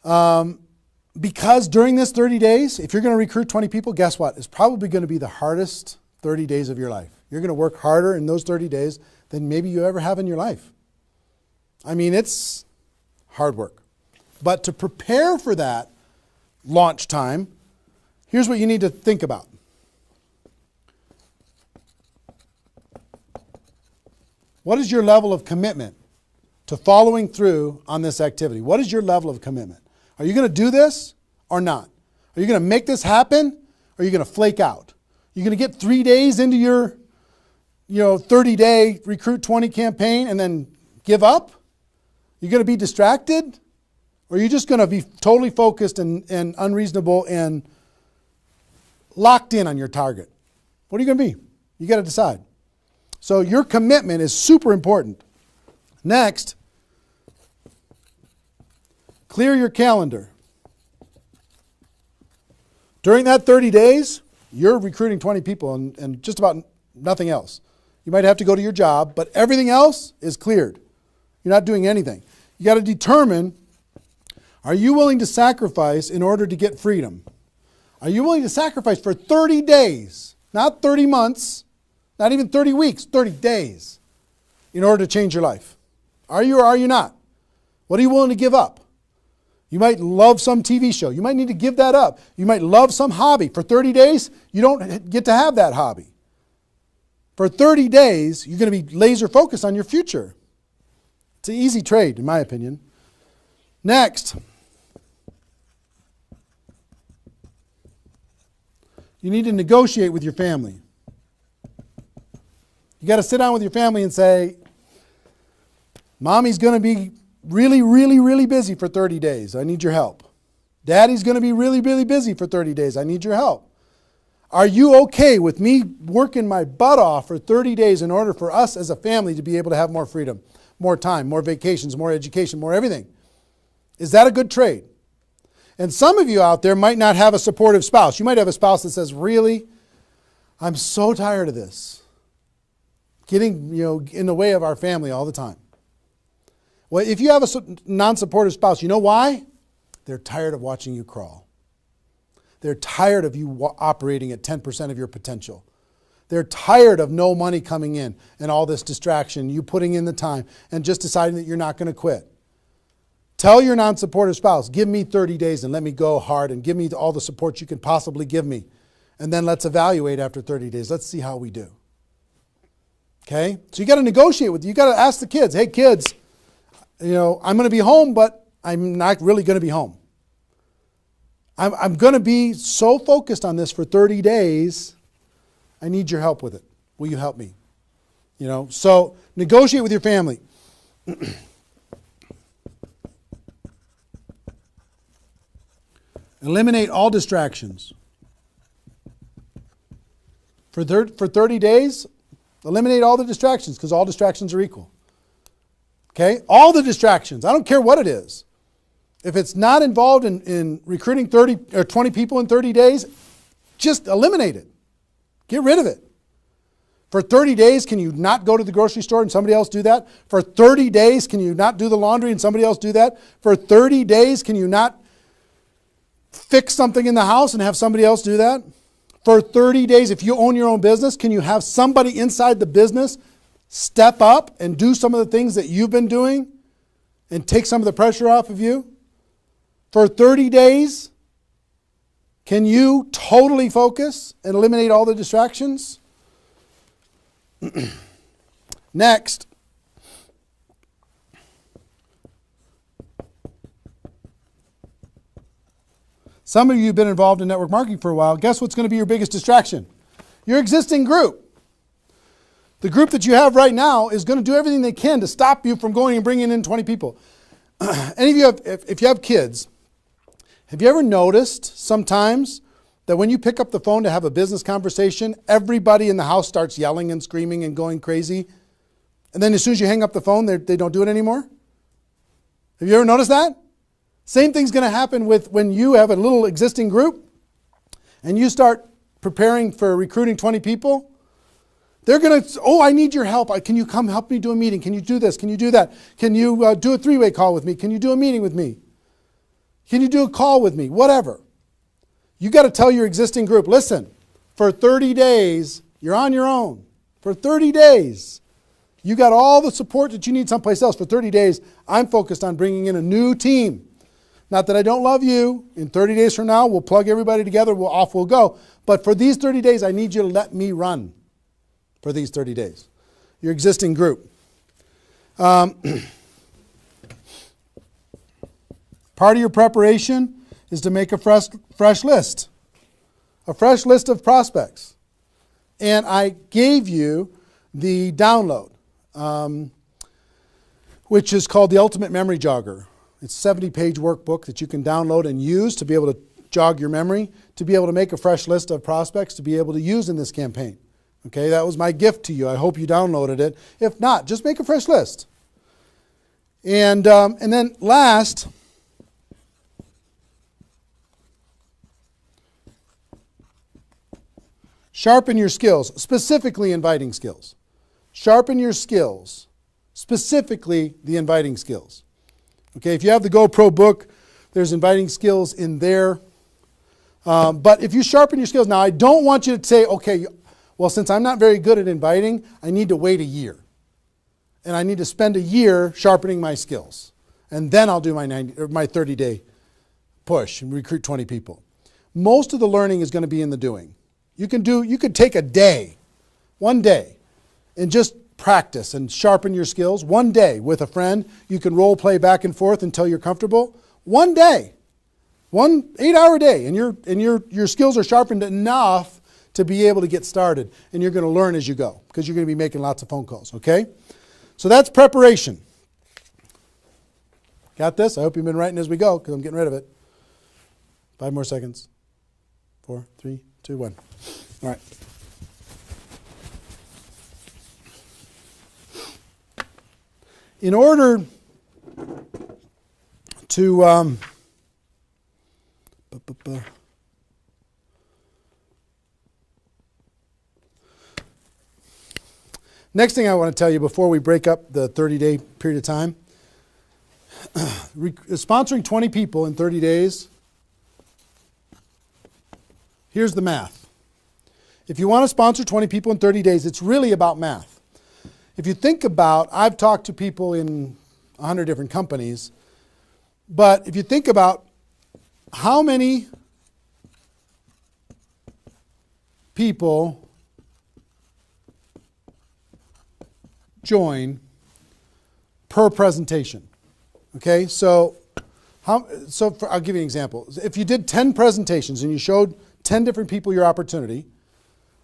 Because during this 30 days, if you're going to recruit 20 people, guess what? It's probably going to be the hardest 30 days of your life. You're going to work harder in those 30 days than maybe you ever have in your life. I mean, it's hard work. But to prepare for that launch time, here's what you need to think about. What is your level of commitment to following through on this activity? What is your level of commitment? Are you going to do this or not? Are you going to make this happen or are you going to flake out? You're going to get 3 days into your 30-day Recruit 20 campaign and then give up? You're going to be distracted? Or are you just going to be totally focused and unreasonable and locked in on your target? What are you going to be? You got to decide. So your commitment is super important. Next, clear your calendar. During that 30 days, you're recruiting 20 people and just about nothing else. You might have to go to your job, but everything else is cleared. You're not doing anything. You got to determine, are you willing to sacrifice in order to get freedom? Are you willing to sacrifice for 30 days, not 30 months, not even 30 weeks, 30 days, in order to change your life? Are you or are you not? What are you willing to give up? You might love some TV show. You might need to give that up. You might love some hobby. For 30 days, you don't get to have that hobby. For 30 days, you're going to be laser focused on your future. It's an easy trade, in my opinion. Next, you need to negotiate with your family. You got to sit down with your family and say, Mommy's going to be really, really, really busy for 30 days. I need your help. Daddy's going to be really, really busy for 30 days. I need your help. Are you okay with me working my butt off for 30 days in order for us as a family to be able to have more freedom, more time, more vacations, more education, more everything? Is that a good trade? And some of you out there might not have a supportive spouse. You might have a spouse that says, really, I'm so tired of this. Getting in the way of our family all the time. Well, if you have a non-supportive spouse, you know why? They're tired of watching you crawl. They're tired of you operating at 10% of your potential. They're tired of no money coming in and all this distraction, you putting in the time and just deciding that you're not going to quit. Tell your non-supportive spouse, give me 30 days and let me go hard and give me all the support you can possibly give me. And then let's evaluate after 30 days. Let's see how we do. Okay? So you got to negotiate with, you got to ask the kids, hey kids, I'm going to be home, but I'm not really going to be home. I'm going to be so focused on this for 30 days. I need your help with it. Will you help me? So negotiate with your family. Eliminate all distractions. For 30 days, eliminate all the distractions because all distractions are equal. Okay? All the distractions. I don't care what it is. If it's not involved in recruiting 30 or 20 people in 30 days, just eliminate it. Get rid of it. For 30 days, can you not go to the grocery store and somebody else do that? For 30 days, can you not do the laundry and somebody else do that? For 30 days, can you not fix something in the house and have somebody else do that? For 30 days, if you own your own business, can you have somebody inside the business step up and do some of the things that you've been doing and take some of the pressure off of you? For 30 days, can you totally focus and eliminate all the distractions? Next, some of you have been involved in network marketing for a while. Guess what's going to be your biggest distraction? Your existing group. The group that you have right now is going to do everything they can to stop you from going and bringing in 20 people. Any of you have, if you have kids, have you ever noticed sometimes that when you pick up the phone to have a business conversation, everybody in the house starts yelling and screaming and going crazy? And then as soon as you hang up the phone, they don't do it anymore? Have you ever noticed that? Same thing's going to happen with when you have a little existing group and you start preparing for recruiting 20 people. They're going to, I need your help. Can you come help me do a meeting? Can you do this? Can you do that? Can you do a three-way call with me? Can you do a meeting with me? Can you do a call with me? Whatever. You got to tell your existing group, listen, for 30 days, you're on your own. For 30 days, you got all the support that you need someplace else. For 30 days, I'm focused on bringing in a new team. Not that I don't love you. In 30 days from now, we'll plug everybody together, off we'll go. But for these 30 days, I need you to let me run for these 30 days. Your existing group. Part of your preparation is to make a fresh list. A fresh list of prospects. And I gave you the download, which is called the Ultimate Memory Jogger. It's a 70-page workbook that you can download and use to be able to jog your memory, to be able to make a fresh list of prospects to be able to use in this campaign. Okay, that was my gift to you. I hope you downloaded it. If not, just make a fresh list. And then last, sharpen your skills, specifically inviting skills. Sharpen your skills, specifically the inviting skills. Okay, if you have the GoPro book, there's inviting skills in there. But if you sharpen your skills, now I don't want you to say, okay, well, since I'm not very good at inviting, I need to wait a year. And I need to spend a year sharpening my skills. And then I'll do my 30-day push and recruit 20 people. Most of the learning is going to be in the doing. You could take a day, one day, and just practice and sharpen your skills. One day with a friend, you can role play back and forth until you're comfortable. One day, 1 8-hour day, and your skills are sharpened enough to be able to get started. And you're going to learn as you go because you're going to be making lots of phone calls, okay? So that's preparation. Got this? I hope you've been writing as we go because I'm getting rid of it. 5 more seconds. 4, 3, 2, 1. All right. In order to next thing I want to tell you before we break up the 30-day period of time, sponsoring 20 people in 30 days here's the math. If you want to sponsor 20 people in 30 days, it's really about math. If you think about, I've talked to people in 100 different companies, but if you think about how many people join per presentation. Okay, so I'll give you an example. If you did 10 presentations and you showed 10 different people your opportunity,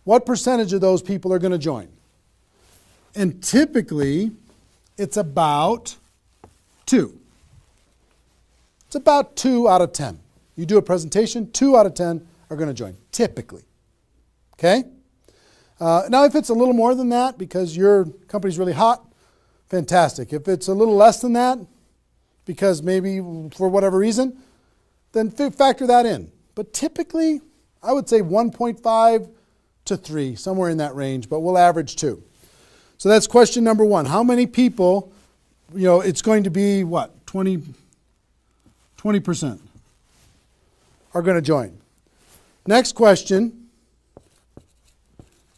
what percentage of those people are going to join? And typically, it's about 2. It's about 2 out of 10. You do a presentation, 2 out of 10 are going to join, typically. Okay? Now, if it's a little more than that because your company's really hot, fantastic. If it's a little less than that, because maybe for whatever reason, then factor that in. But typically, I would say 1.5 to 3, somewhere in that range, but we'll average 2. So that's question number 1. How many people, it's going to be what? 20% are going to join. Next question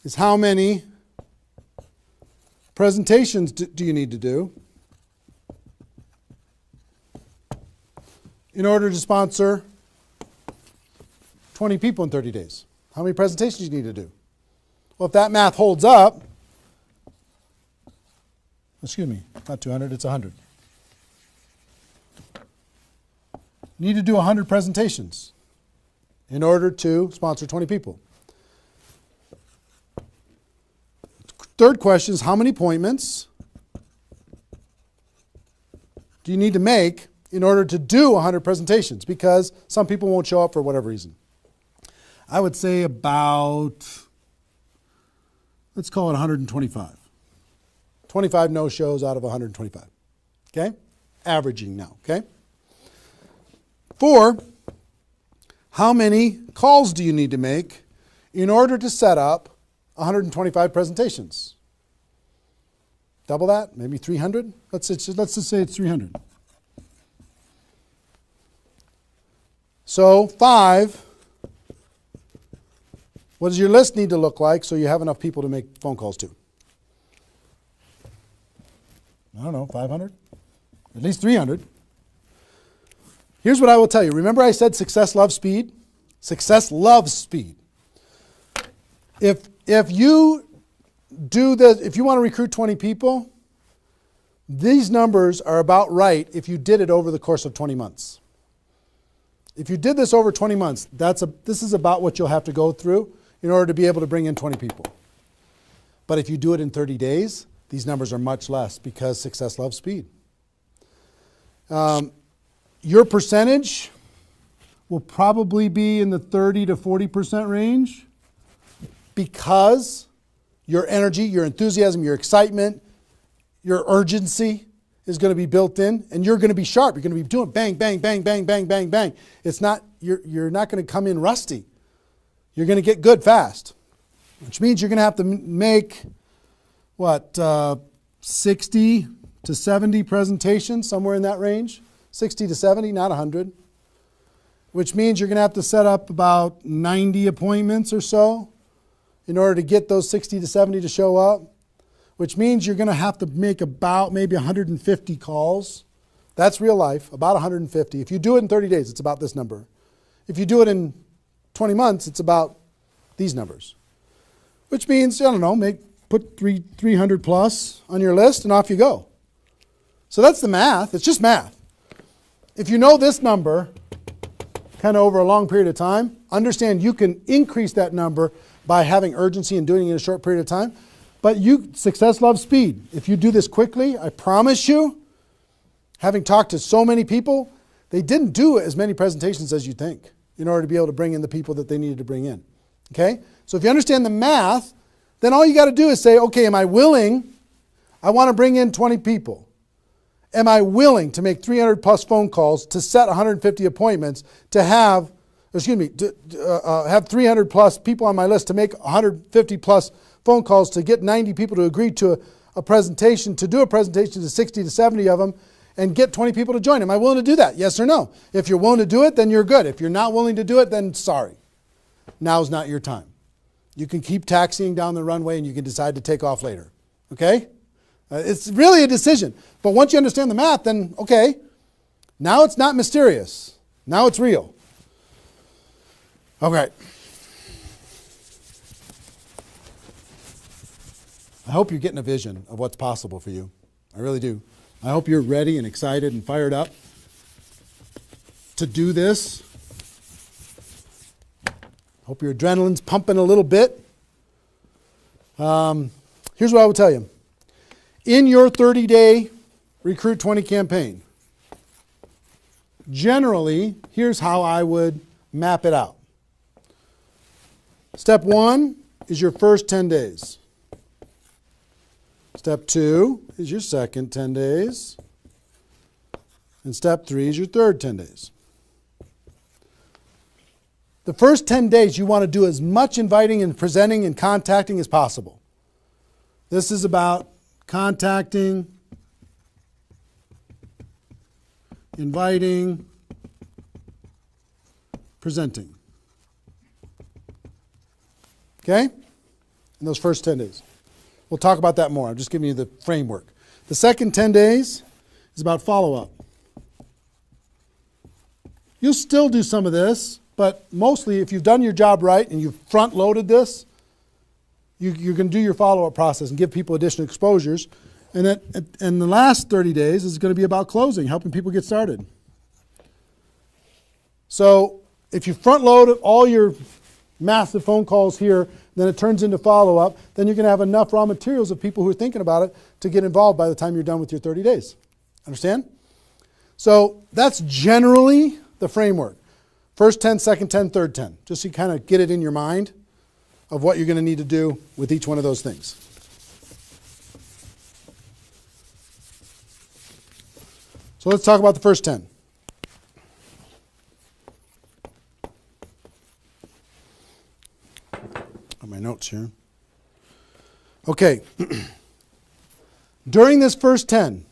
is how many presentations do you need to do in order to sponsor 20 people in 30 days? How many presentations do you need to do? Well, if that math holds up, excuse me, not 200, it's 100. You need to do 100 presentations in order to sponsor 20 people. Third question is how many appointments do you need to make in order to do 100 presentations? Because some people won't show up for whatever reason. I would say about, let's call it 125. 25 no-shows out of 125. Okay? Averaging now, okay? 4, how many calls do you need to make in order to set up 125 presentations? Double that? Maybe 300? Let's just say it's 300. So 5, what does your list need to look like so you have enough people to make phone calls to? I don't know, 500? At least 300. Here's what I will tell you. Remember I said success loves speed? Success loves speed. If you do this, if you want to recruit 20 people, these numbers are about right if you did it over the course of 20 months. If you did this over 20 months, this is about what you'll have to go through in order to be able to bring in 20 people. But if you do it in 30 days, these numbers are much less because success loves speed. Your percentage will probably be in the 30 to 40% range because your energy, your enthusiasm, your excitement, your urgency is going to be built in, and you're going to be sharp. You're going to be doing bang, bang, bang, bang, bang, bang, bang. It's not, you're not going to come in rusty. You're going to get good fast, which means you're going to have to make, 60 to 70 presentations, somewhere in that range. 60 to 70, not 100. Which means you're going to have to set up about 90 appointments or so in order to get those 60 to 70 to show up. Which means you're going to have to make about maybe 150 calls. That's real life, about 150. If you do it in 30 days, it's about this number. If you do it in 20 months, it's about these numbers. Which means, I don't know, put 300 plus on your list and off you go. So that's the math. It's just math. If you know this number kind of over a long period of time, understand you can increase that number by having urgency and doing it in a short period of time. But success loves speed. If you do this quickly, I promise you, having talked to so many people, they didn't do as many presentations as you think in order to be able to bring in the people that they needed to bring in. Okay? So if you understand the math, then all you got to do is say, okay, am I willing? I want to bring in 20 people. Am I willing to make 300 plus phone calls to set 150 appointments to have 300 plus people on my list to make 150 plus phone calls to get 90 people to agree to a presentation, to do a presentation to 60 to 70 of them and get 20 people to join? Am I willing to do that? Yes or no? If you're willing to do it, then you're good. If you're not willing to do it, then sorry. now's not your time. You can keep taxiing down the runway and you can decide to take off later. Okay? It's really a decision. But once you understand the math, then okay, now it's not mysterious. Now it's real. Okay. I hope you're getting a vision of what's possible for you. I really do. I hope you're ready and excited and fired up to do this. Hope your adrenaline's pumping a little bit. Here's what I will tell you. In your 30-day Recruit 20 campaign, generally, here's how I would map it out. Step 1 is your first 10 days. Step 2 is your second 10 days. And step 3 is your third 10 days. The first 10 days, you want to do as much inviting and presenting and contacting as possible. This is about contacting, inviting, presenting. Okay? In those first 10 days. We'll talk about that more. I'm just giving you the framework. The second 10 days is about follow-up. You'll still do some of this, but mostly if you've done your job right and you've front-loaded this, you're going to do your follow-up process and give people additional exposures. And the last 30 days is going to be about closing, helping people get started. So if you front-load all your massive phone calls here, then it turns into follow-up, then you're going to have enough raw materials of people who are thinking about it to get involved by the time you're done with your 30 days. Understand? So that's generally the framework. First 10, second 10, third 10. Just so you kind of get it in your mind of what you're going to need to do with each one of those things. So let's talk about the first 10. My notes here. Okay. During this first 10,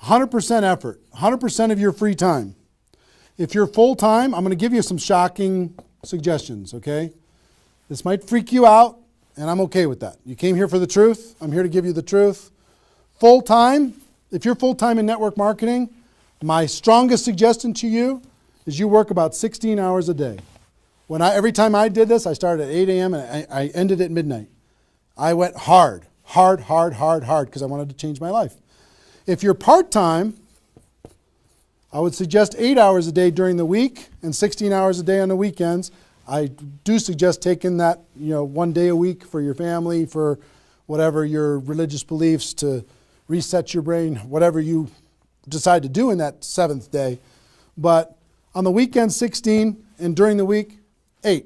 100% effort, 100% of your free time. If you're full-time, I'm going to give you some shocking suggestions, okay? This might freak you out, and I'm okay with that. You came here for the truth. I'm here to give you the truth. Full-time, if you're full-time in network marketing, my strongest suggestion to you is you work about 16 hours a day. Every time I did this, I started at 8 a.m. and I ended at midnight. I went hard, because I wanted to change my life. If you're part-time, I would suggest 8 hours a day during the week and 16 hours a day on the weekends. I do suggest taking that, 1 day a week for your family, for whatever your religious beliefs, to reset your brain, whatever you decide to do in that 7th day. But on the weekend, 16, and during the week, 8.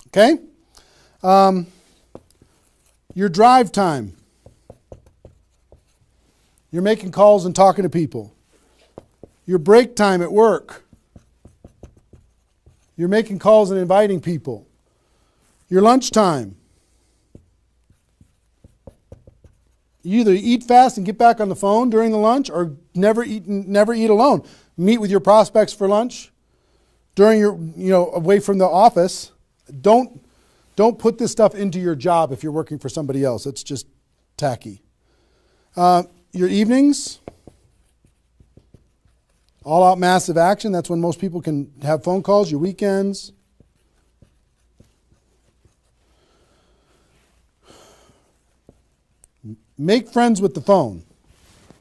Okay? Your drive time. You're making calls and talking to people. Your break time at work. You're making calls and inviting people. Your lunch time. You either eat fast and get back on the phone during the lunch, or never eat alone. Meet with your prospects for lunch. During your, away from the office. Don't put this stuff into your job if you're working for somebody else. It's just tacky. Your evenings, all out massive action. That's when most people can have phone calls. Your weekends. Make friends with the phone.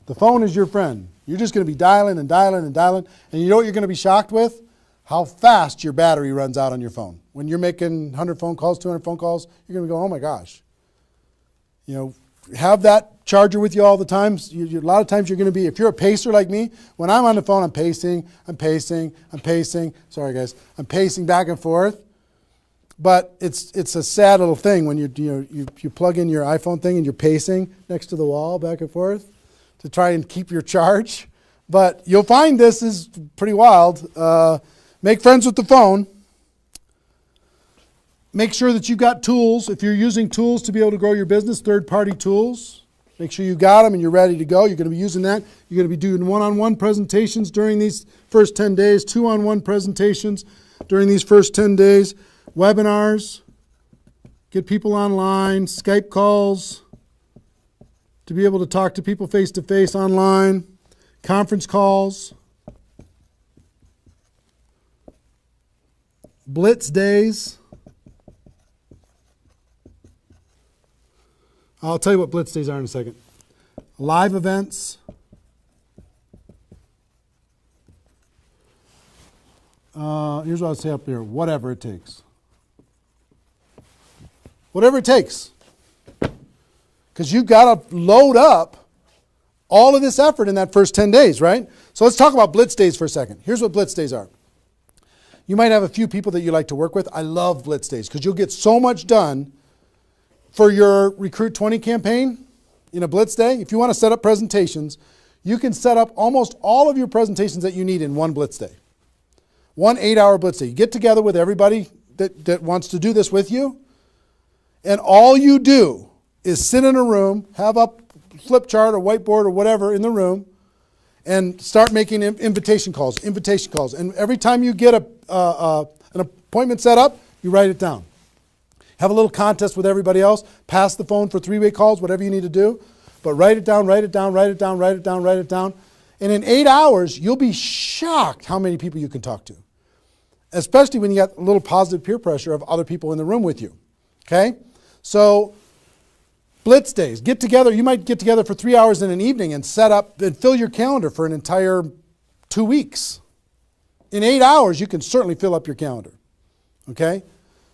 The phone is your friend. You're just going to be dialing and dialing and dialing. And you know what you're going to be shocked with? How fast your battery runs out on your phone. When you're making 100 phone calls, 200 phone calls, you're going to go, oh my gosh. Have that charger with you all the time. A lot of times you're going to be, if you're a pacer like me, when I'm on the phone, I'm pacing. Sorry guys. I'm pacing back and forth. But it's a sad little thing when you plug in your iPhone thing and you're pacing next to the wall back and forth to try and keep your charge. But you'll find this is pretty wild. Make friends with the phone. Make sure that you've got tools. If you're using tools to be able to grow your business, third-party tools, make sure you got them and you're ready to go. You're going to be using that. You're going to be doing one-on-one presentations during these first 10 days, two-on-one presentations during these first 10 days. webinars, get people online, Skype calls, to be able to talk to people face-to-face online, conference calls, blitz days. I'll tell you what blitz days are in a second. Live events. Here's what I'll say up here. Whatever it takes. Whatever it takes. Because you've got to load up all of this effort in that first 10 days, right? So let's talk about blitz days for a second. Here's what blitz days are. You might have a few people that you like to work with. I love blitz days because you'll get so much done for your Recruit 20 campaign in a blitz day. If you want to set up presentations, you can set up almost all of your presentations that you need in one blitz day. One 8-hour blitz day. You get together with everybody that wants to do this with you, and all you do is sit in a room, have a flip chart or whiteboard or whatever in the room, and start making invitation calls. And every time you get an appointment set up, you write it down. Have a little contest with everybody else. Pass the phone for 3-way calls, whatever you need to do. But write it down, write it down, write it down, write it down, write it down. And in 8 hours, you'll be shocked how many people you can talk to. Especially when you got a little positive peer pressure of other people in the room with you. Okay? So, blitz days. Get together. You might get together for 3 hours in an evening and set up and fill your calendar for an entire 2 weeks. In 8 hours, you can certainly fill up your calendar. Okay?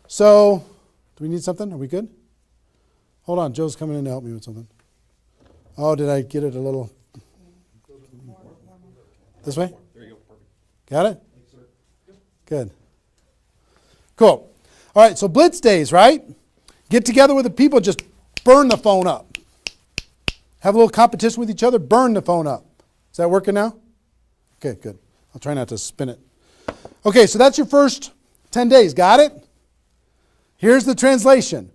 So, do we need something? Are we good? Hold on. Joe's coming in to help me with something. Oh, did I get it a little? This way? There you go. Perfect. Got it? Good. Cool. All right, so blitz days, right? Get together with the people, just burn the phone up. Have a little competition with each other, burn the phone up. Is that working now? Okay, good. I'll try not to spin it. Okay, so that's your first 10 days. Got it? Here's the translation.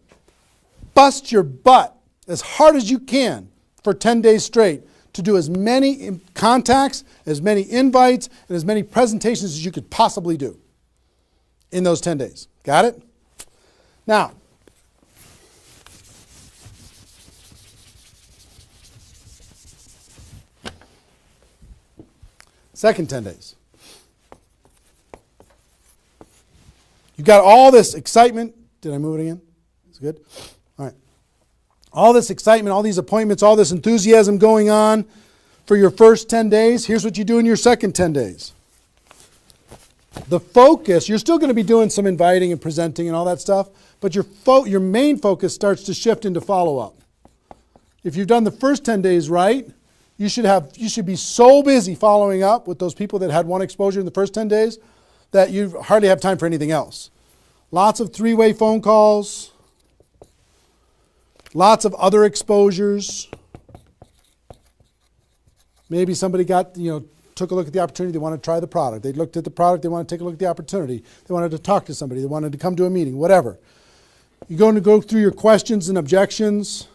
Bust your butt as hard as you can for 10 days straight to do as many contacts, as many invites, and as many presentations as you could possibly do in those 10 days. Got it? Now, second 10 days. You've got all this excitement. Did I move it again? Is it good? All right. All this excitement, all these appointments, all this enthusiasm going on for your first 10 days. Here's what you do in your second 10 days. The focus, you're still going to be doing some inviting and presenting and all that stuff, but your main focus starts to shift into follow-up. If you've done the first 10 days right, you should be so busy following up with those people that had one exposure in the first 10 days that you hardly have time for anything else. Lots of 3-way phone calls, lots of other exposures. Maybe somebody took a look at the opportunity, they want to try the product. They looked at the product, they want to take a look at the opportunity. They wanted to talk to somebody, they wanted to come to a meeting, whatever. You're going to go through your questions and objections.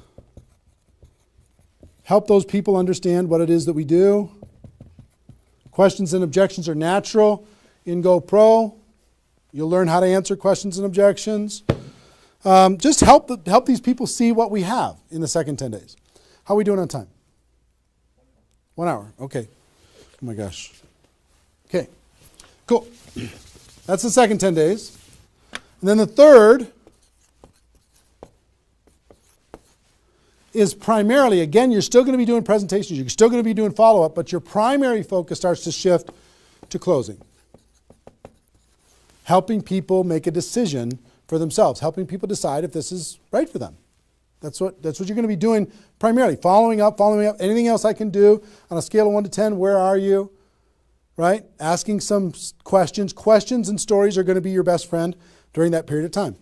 Help those people understand what it is that we do. Questions and objections are natural in GoPro. You'll learn how to answer questions and objections. Just help these people see what we have in the second 10 days. How are we doing on time? 1 hour. Okay. Oh my gosh. Okay. Cool. That's the second 10 days. And then the third is primarily, again, you're still going to be doing presentations, you're still going to be doing follow-up, but your primary focus starts to shift to closing. Helping people make a decision for themselves, helping people decide if this is right for them. That's what you're going to be doing primarily, following up, anything else I can do on a scale of 1 to 10, where are you? Right? Asking some questions. Questions and stories are going to be your best friend during that period of time.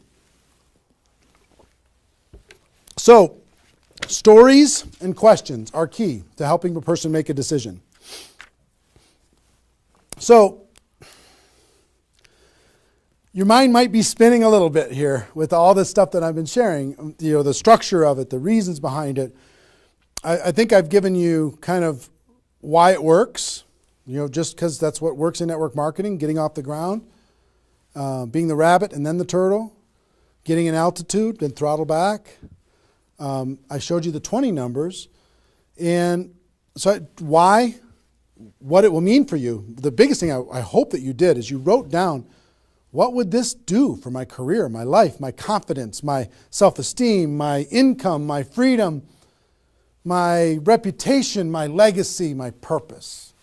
So, stories and questions are key to helping a person make a decision. So, your mind might be spinning a little bit here with all this stuff that I've been sharing, the structure of it, the reasons behind it. I think I've given you kind of why it works, just because that's what works in network marketing, getting off the ground. being the rabbit and then the turtle, getting an altitude, then throttle back. I showed you the 20 numbers. And so why? What it will mean for you. The biggest thing I hope that you did is you wrote down, what would this do for my career, my life, my confidence, my self-esteem, my income, my freedom, my reputation, my legacy, my purpose?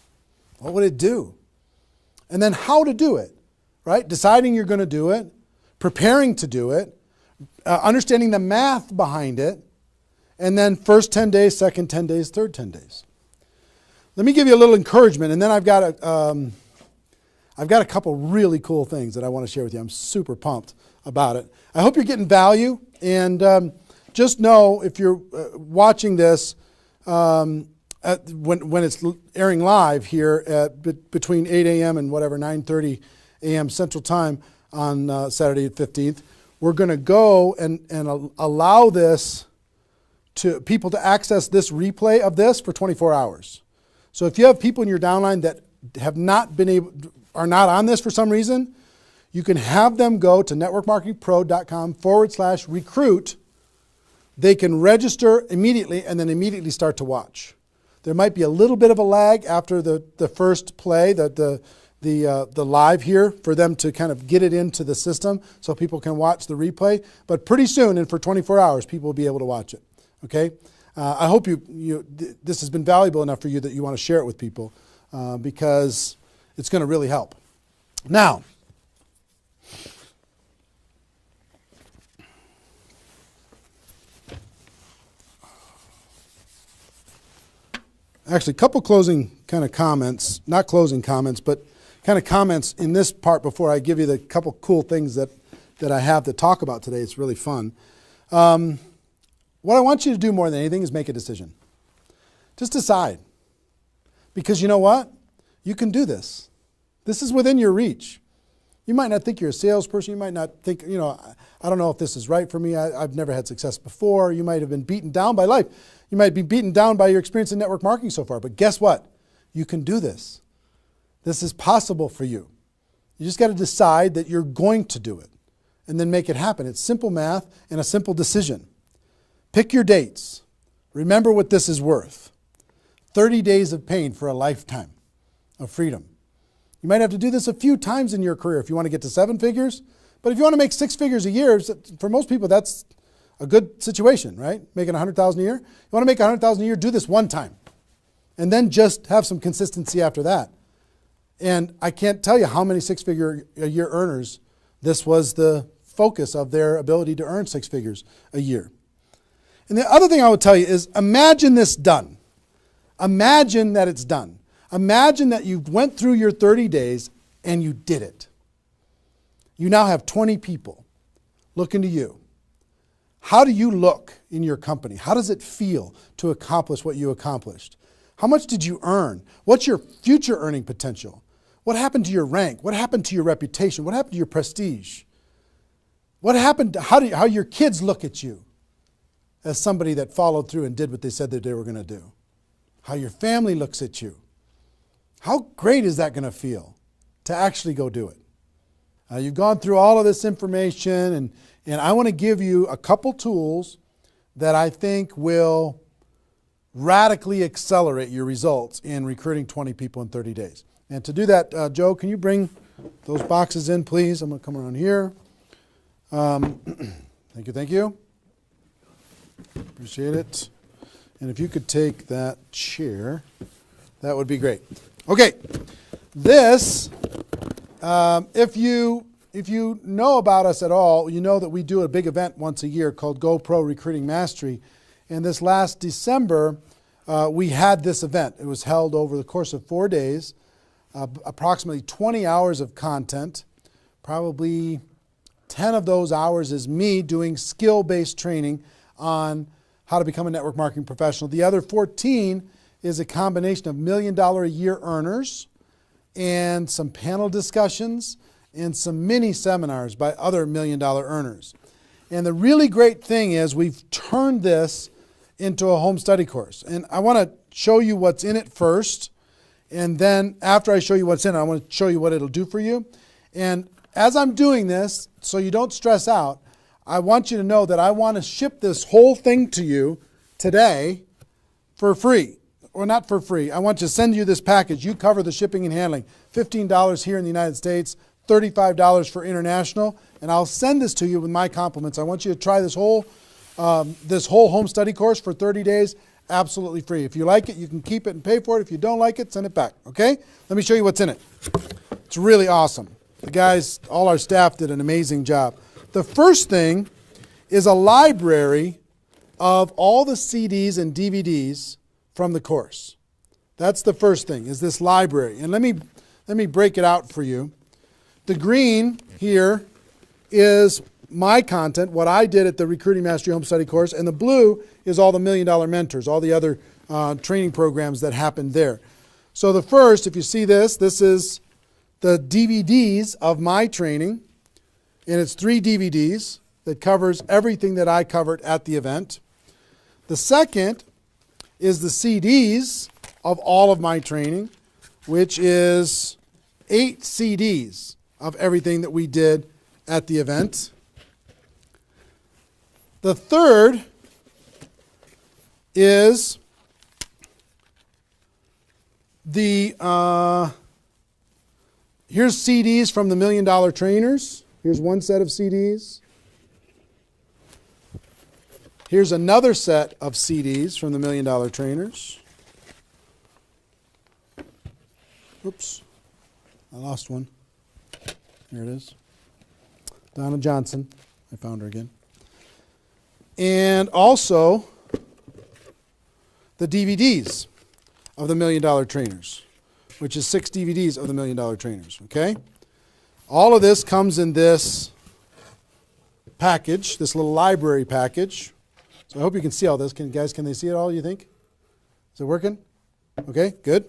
What would it do? And then how to do it, right? Deciding you're going to do it, preparing to do it, understanding the math behind it, and then first 10 days, second 10 days, third 10 days. Let me give you a little encouragement, and then I've got a couple really cool things that I want to share with you. I'm super pumped about it. I hope you're getting value, and just know if you're watching this when it's airing live here at between 8 a.m. and whatever 9:30 a.m. Central Time on Saturday the 15th, we're going to go and allow this to people to access this replay of this for 24 hours. So if you have people in your downline that have not been able, are not on this for some reason, you can have them go to networkmarketingpro.com/recruit. They can register immediately and then immediately start to watch. There might be a little bit of a lag after the first play, the live here, for them to kind of get it into the system so people can watch the replay. But pretty soon, and for 24 hours, people will be able to watch it. Okay? I hope this has been valuable enough for you that you want to share it with people because it's going to really help. Now, actually, a couple closing kind of comments, not closing comments, but kind of comments in this part before I give you the couple cool things that I have to talk about today. It's really fun. What I want you to do more than anything is make a decision. Just decide. Because you know what? You can do this. This is within your reach. You might not think you're a salesperson. You might not think, I don't know if this is right for me. I've never had success before. You might have been beaten down by life. You might be beaten down by your experience in network marketing so far. But guess what? You can do this. This is possible for you. You just got to decide that you're going to do it and then make it happen. It's simple math and a simple decision. Pick your dates. Remember what this is worth. 30 days of pain for a lifetime of freedom. You might have to do this a few times in your career if you want to get to 7 figures. But if you want to make 6 figures a year, for most people, that's a good situation, right? Making $100,000 a year. You want to make $100,000 a year, do this one time. And then just have some consistency after that. And I can't tell you how many 6-figure a year earners this was the focus of their ability to earn 6 figures a year. And the other thing I would tell you is imagine this done. Imagine that it's done. Imagine that you went through your 30 days and you did it. You now have 20 people looking to you. How do you look in your company? How does it feel to accomplish what you accomplished? How much did you earn? What's your future earning potential? What happened to your rank? What happened to your reputation? What happened to your prestige? What happened to how your kids look at you as somebody that followed through and did what they said that they were going to do? How your family looks at you? How great is that going to feel to actually go do it? You've gone through all of this information, and I want to give you a couple tools that I think will radically accelerate your results in recruiting 20 people in 30 days. And to do that, Joe, can you bring those boxes in, please? I'm going to come around here. Thank you. Appreciate it. And if you could take that chair, that would be great. Okay, this, if you know about us at all, you know that we do a big event once a year called GoPro Recruiting Mastery. And this last December, we had this event. It was held over the course of 4 days, approximately 20 hours of content. Probably 10 of those hours is me doing skill-based training on how to become a network marketing professional. The other 14 is a combination of $1 million a year earners and some panel discussions and some mini seminars by other $1 million earners. And the really great thing is we've turned this into a home study course. And I want to show you what's in it first. And then after I show you what's in it, I want to show you what it'll do for you. And as I'm doing this, so you don't stress out, I want you to know that I want to ship this whole thing to you today for free. Or not for free. I want to send you this package. You cover the shipping and handling. $15 here in the United States, $35 for international, and I'll send this to you with my compliments. I want you to try this whole home study course for 30 days, absolutely free. If you like it, you can keep it and pay for it. If you don't like it, send it back, okay? Let me show you what's in it. It's really awesome. The guys, all our staff did an amazing job. The first thing is a library of all the CDs and DVDs from the course. That's the first thing, is this library. And let me break it out for you. The green here is my content, what I did at the Recruiting Mastery Home Study course, and the blue is all the $1 Million Mentors, all the other training programs that happened there. So the first, if you see this is the DVDs of my training, and it's 3 DVDs that covers everything that I covered at the event. The second is the CDs of all of my training, which is 8 CDs of everything that we did at the event. The third is here's CDs from the $1 Million Trainers. Here's one set of CDs. Here's another set of CDs from the $1 Million Trainers. Oops, I lost one. Here it is. Donna Johnson. I found her again. And also the DVDs of the $1 Million Trainers, which is 6 DVDs of the $1 Million Trainers, okay? All of this comes in this package, this little library package. So I hope you can see all this. Can they see it all, you think? Is it working? Okay, good.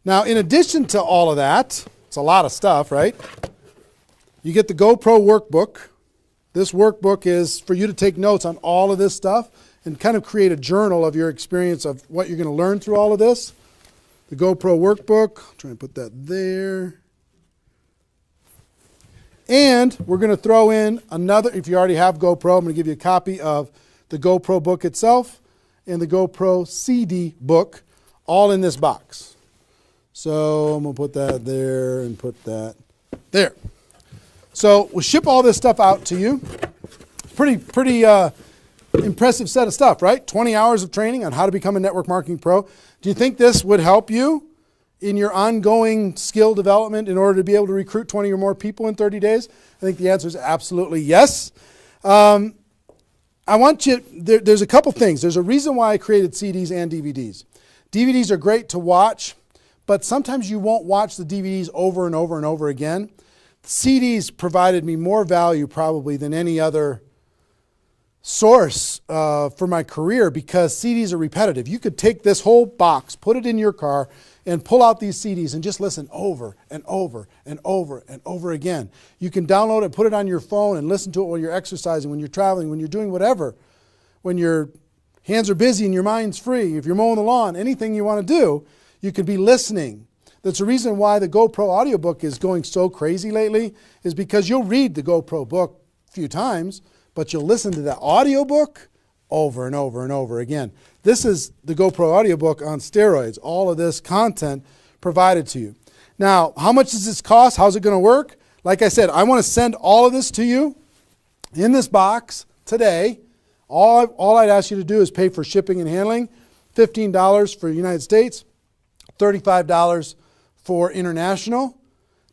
Now, in addition to all of that, it's a lot of stuff, right? You get the GoPro workbook. This workbook is for you to take notes on all of this stuff and kind of create a journal of your experience of what you're going to learn through all of this. The GoPro workbook, I'm trying to put that there. And we're going to throw in another, if you already have GoPro, I'm going to give you a copy of the GoPro book itself and the GoPro CD book, all in this box. So I'm going to put that there and put that there. So we'll ship all this stuff out to you. Pretty impressive set of stuff, right? 20 hours of training on how to become a network marketing pro. Do you think this would help you in your ongoing skill development in order to be able to recruit 20 or more people in 30 days? I think the answer is absolutely yes. I want you, there's a couple things. There's a reason why I created CDs and DVDs. DVDs are great to watch, but sometimes you won't watch the DVDs over and over and over again. CDs provided me more value probably than any other source for my career because CDs are repetitive. You could take this whole box, put it in your car, and pull out these CDs and just listen over and over and over and over again. You can download it, put it on your phone, and listen to it while you're exercising, when you're traveling, when you're doing whatever. When your hands are busy and your mind's free, if you're mowing the lawn, anything you want to do, you could be listening. That's the reason why the GoPro audiobook is going so crazy lately, is because you'll read the GoPro book a few times, but you'll listen to the audiobook over and over and over again. This is the GoPro audiobook on steroids. All of this content provided to you. Now, how much does this cost? How's it going to work? Like I said, I want to send all of this to you in this box today. All I'd ask you to do is pay for shipping and handling, $15 for the United States, $35 for international.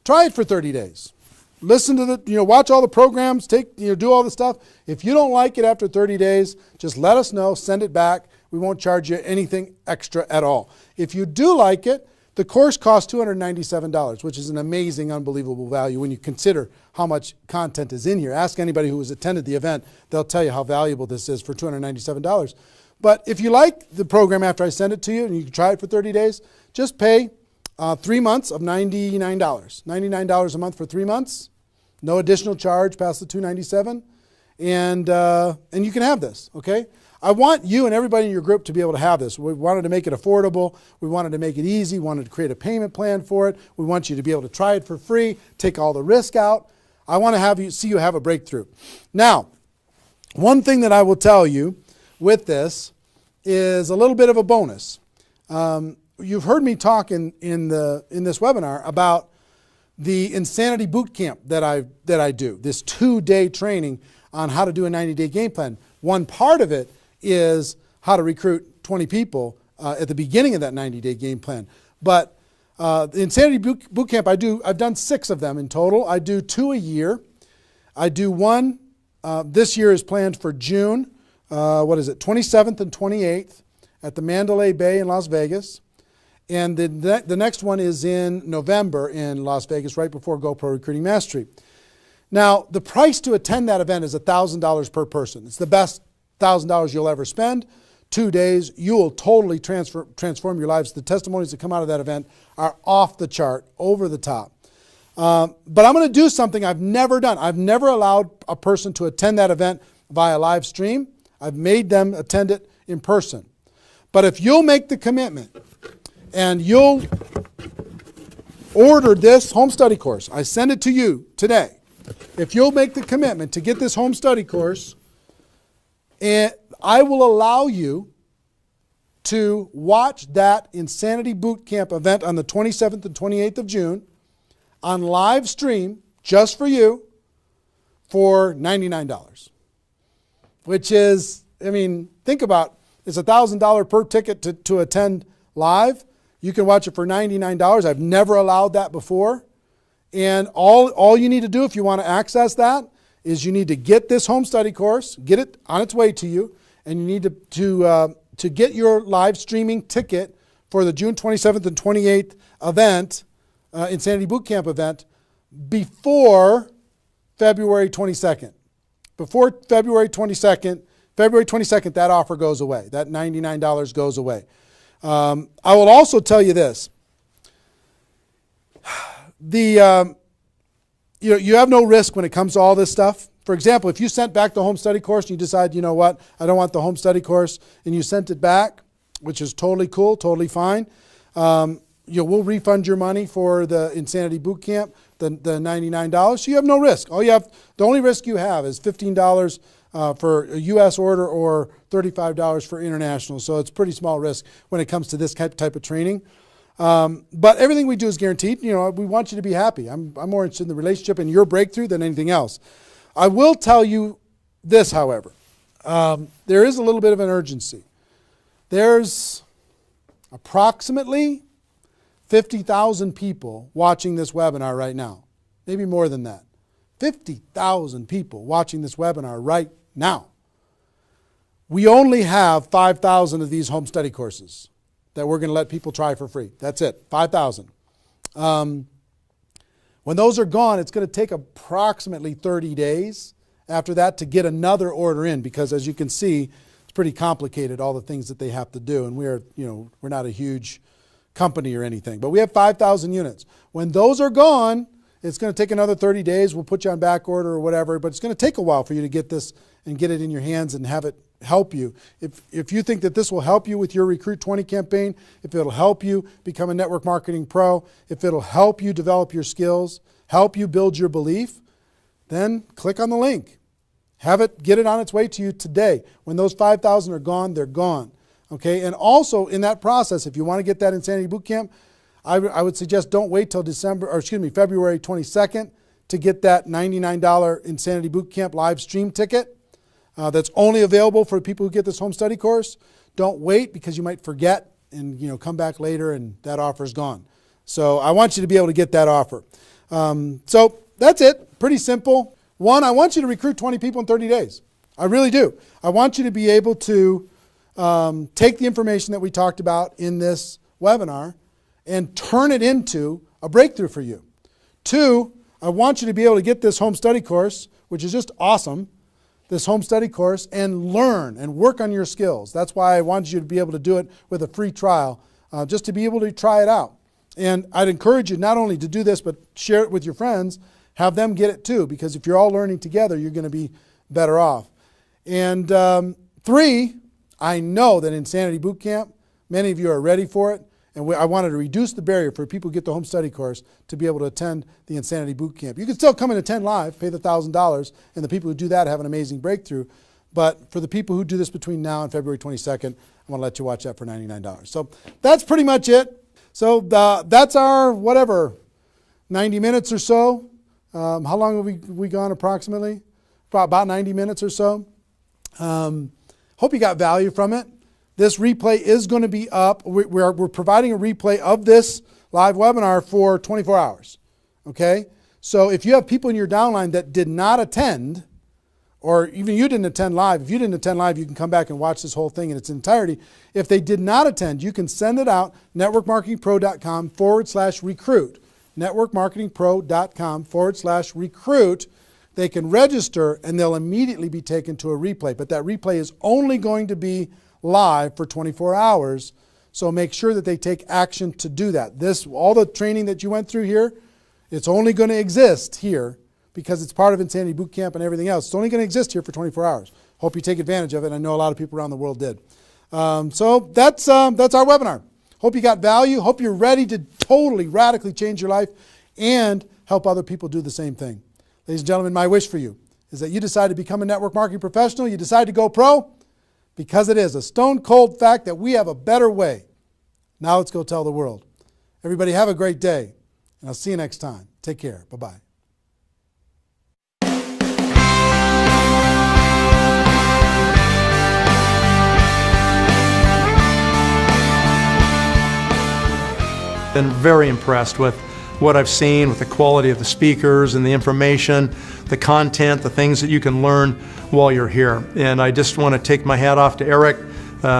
Try it for 30 days. Listen to watch all the programs, do all the stuff. If you don't like it after 30 days, just let us know, send it back. We won't charge you anything extra at all. If you do like it, the course costs $297, which is an amazing, unbelievable value when you consider how much content is in here. Ask anybody who has attended the event. They'll tell you how valuable this is for $297. But if you like the program after I send it to you and you can try it for 30 days, just pay 3 months of $99. $99 a month for 3 months. No additional charge past the $297, and you can have this, okay? I want you and everybody in your group to be able to have this. We wanted to make it affordable. We wanted to make it easy. We wanted to create a payment plan for it. We want you to be able to try it for free, take all the risk out. I want to see you have a breakthrough. Now, one thing that I will tell you with this is a little bit of a bonus. You've heard me talk in this webinar about the Insanity Boot Camp that I do, this 2-day training on how to do a 90-day game plan. One part of it is how to recruit 20 people at the beginning of that 90-day game plan. But the Insanity Boot Camp, I've done 6 of them in total. I do 2 a year. I do one, this year is planned for June, 27th and 28th at the Mandalay Bay in Las Vegas. And the next one is in November in Las Vegas, right before GoPro Recruiting Mastery. Now, the price to attend that event is $1,000 per person. It's the best $1,000 you'll ever spend. 2 days, you will totally transform your lives. The testimonies that come out of that event are off the chart, over the top. But I'm going to do something I've never done. I've never allowed a person to attend that event via live stream. I've made them attend it in person. But if you'll make the commitment and you'll order this home study course, I send it to you today. If you'll make the commitment to get this home study course, and I will allow you to watch that Insanity Boot Camp event on the 27th and 28th of June on live stream just for you for $99. Which is, I mean, think about, it's $1,000 per ticket to attend live. You can watch it for $99. I've never allowed that before. And all you need to do if you want to access that is you need to get this home study course, get it on its way to you, and you need to get your live streaming ticket for the June 27th and 28th event, Insanity Boot Camp event, before February 22nd. Before February 22nd, that offer goes away. That $99 goes away. I will also tell you this. You have no risk when it comes to all this stuff. For example, if you sent back the home study course and you decide, you know what, I don't want the home study course, and you sent it back, which is totally cool, totally fine. We'll refund your money for the Insanity Boot Camp, the $99. So you have no risk. The only risk you have is $15 for a U.S. order or $35 for international. So it's pretty small risk when it comes to this type of training. But everything we do is guaranteed. We want you to be happy. I'm more interested in the relationship and your breakthrough than anything else. I will tell you this, however. There is a little bit of an urgency. There's approximately 50,000 people watching this webinar right now. Maybe more than that. 50,000 people watching this webinar right now. We only have 5,000 of these home study courses that we're going to let people try for free. That's it, 5,000. When those are gone, it's going to take approximately 30 days after that to get another order in, because as you can see, it's pretty complicated, all the things that they have to do. And we're not a huge company or anything, but we have 5,000 units. When those are gone, it's going to take another 30 days. We'll put you on back order or whatever, but it's going to take a while for you to get this and get it in your hands and have it help you. If you think that this will help you with your Recruit 20 campaign, if it'll help you become a network marketing pro, if it'll help you develop your skills, help you build your belief, then click on the link. Get it on its way to you today. When those 5,000 are gone, they're gone. Okay, and also in that process, if you want to get that Insanity Boot Camp, I would suggest don't wait till February 22nd to get that $99 Insanity Boot Camp live stream ticket. That's only available for people who get this home study course. Don't wait, because you might forget and come back later and that offer's gone. So I want you to be able to get that offer. So that's it. Pretty simple. One, I want you to recruit 20 people in 30 days. I really do. I want you to be able to take the information that we talked about in this webinar and turn it into a breakthrough for you. Two, I want you to be able to get this home study course, which is just awesome, this home study course, and learn and work on your skills. That's why I wanted you to be able to do it with a free trial, just to be able to try it out. And I'd encourage you not only to do this, but share it with your friends, have them get it too, because if you're all learning together, you're going to be better off. And three, I know that Insanity Boot Camp, many of you are ready for it, And I wanted to reduce the barrier for people who get the home study course to be able to attend the Insanity Boot Camp. You can still come and attend live, pay the $1,000, and the people who do that have an amazing breakthrough. But for the people who do this between now and February 22nd, I want to let you watch that for $99. So that's pretty much it. So that's our, whatever, 90 minutes or so. How long have we gone approximately? About 90 minutes or so. Hope you got value from it. This replay is going to be up. We're providing a replay of this live webinar for 24 hours. Okay? So if you have people in your downline that did not attend, or even you didn't attend live, if you didn't attend live, you can come back and watch this whole thing in its entirety. If they did not attend, you can send it out, networkmarketingpro.com/recruit. networkmarketingpro.com/recruit. They can register and they'll immediately be taken to a replay. But that replay is only going to be live for 24 hours. So make sure that they take action to do that. All the training that you went through here, it's only going to exist here because it's part of Insanity Boot Camp and everything else. It's only going to exist here for 24 hours. Hope you take advantage of it. I know a lot of people around the world did. So that's our webinar. Hope you got value. Hope you're ready to totally, radically change your life and help other people do the same thing. Ladies and gentlemen, my wish for you is that you decide to become a network marketing professional. You decide to go pro because it is a stone cold fact that we have a better way. Now let's go tell the world. Everybody have a great day, and I'll see you next time. Take care. Bye-bye. Been very impressed with what I've seen, with the quality of the speakers and the information, the content, the things that you can learn while you're here. And I just want to take my hat off to Eric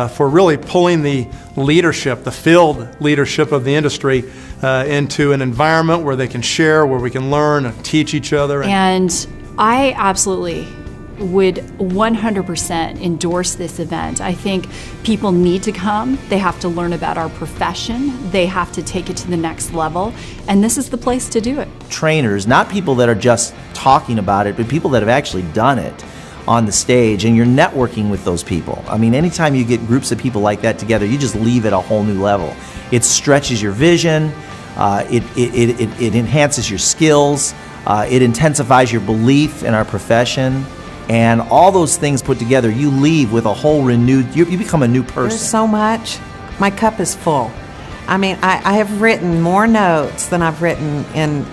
for really pulling the leadership, the field leadership of the industry into an environment where they can share, where we can learn and teach each other. And I absolutely would 100% endorse this event. I think people need to come. They have to learn about our profession. They have to take it to the next level. And this is the place to do it. Trainers, not people that are just talking about it, but people that have actually done it on the stage, and you're networking with those people. I mean, anytime you get groups of people like that together, you just leave at a whole new level. It stretches your vision, it enhances your skills, it intensifies your belief in our profession. And all those things put together, you leave with a whole renewed, you become a new person. There's so much. My cup is full. I mean, I have written more notes than I've written in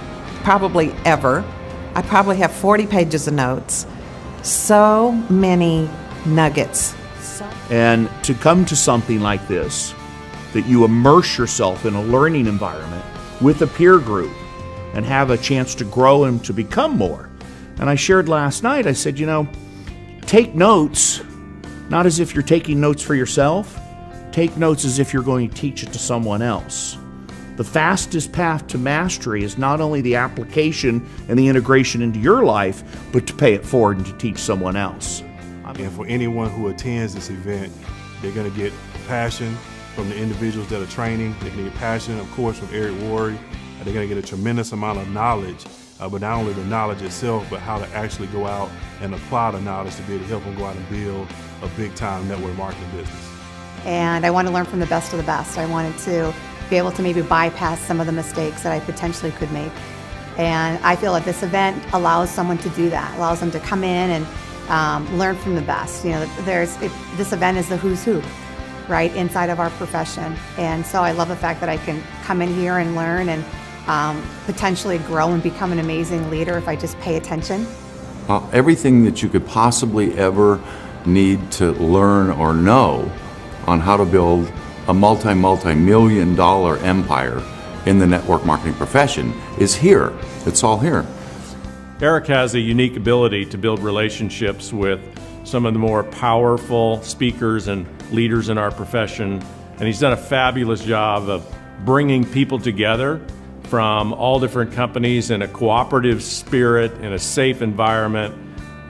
probably ever. I probably have 40 pages of notes. So many nuggets. And to come to something like this, that you immerse yourself in a learning environment with a peer group and have a chance to grow and to become more. And I shared last night, I said, you know, take notes, not as if you're taking notes for yourself. Take notes as if you're going to teach it to someone else. The fastest path to mastery is not only the application and the integration into your life, but to pay it forward and to teach someone else. And for anyone who attends this event, they're going to get passion from the individuals that are training. They're going to get passion, of course, from Eric Worre. They're going to get a tremendous amount of knowledge. But not only the knowledge itself, but how to actually go out and apply the knowledge to be able to help them go out and build a big-time network marketing business. And I want to learn from the best of the best. I wanted to be able to maybe bypass some of the mistakes that I potentially could make. And I feel that this event allows someone to do that, allows them to come in and learn from the best. You know, this event is the who's who, right, inside of our profession. And so I love the fact that I can come in here and learn and potentially grow and become an amazing leader if I just pay attention. Everything that you could possibly ever need to learn or know on how to build a multi-million dollar empire in the network marketing profession is here. It's all here. Eric has a unique ability to build relationships with some of the more powerful speakers and leaders in our profession, and he's done a fabulous job of bringing people together from all different companies in a cooperative spirit, in a safe environment,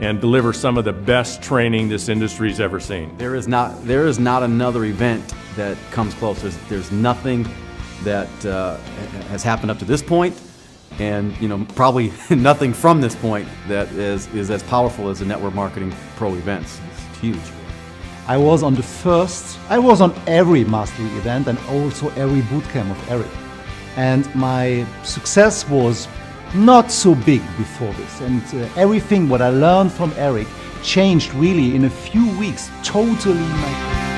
and deliver some of the best training this industry's ever seen. There is not another event that comes close. There's nothing that has happened up to this point, and probably nothing from this point that is as powerful as the Network Marketing Pro events. It's huge. I was on every mastery event and also every bootcamp of Eric. And my success was not so big before this. And everything what I learned from Eric changed really in a few weeks, totally my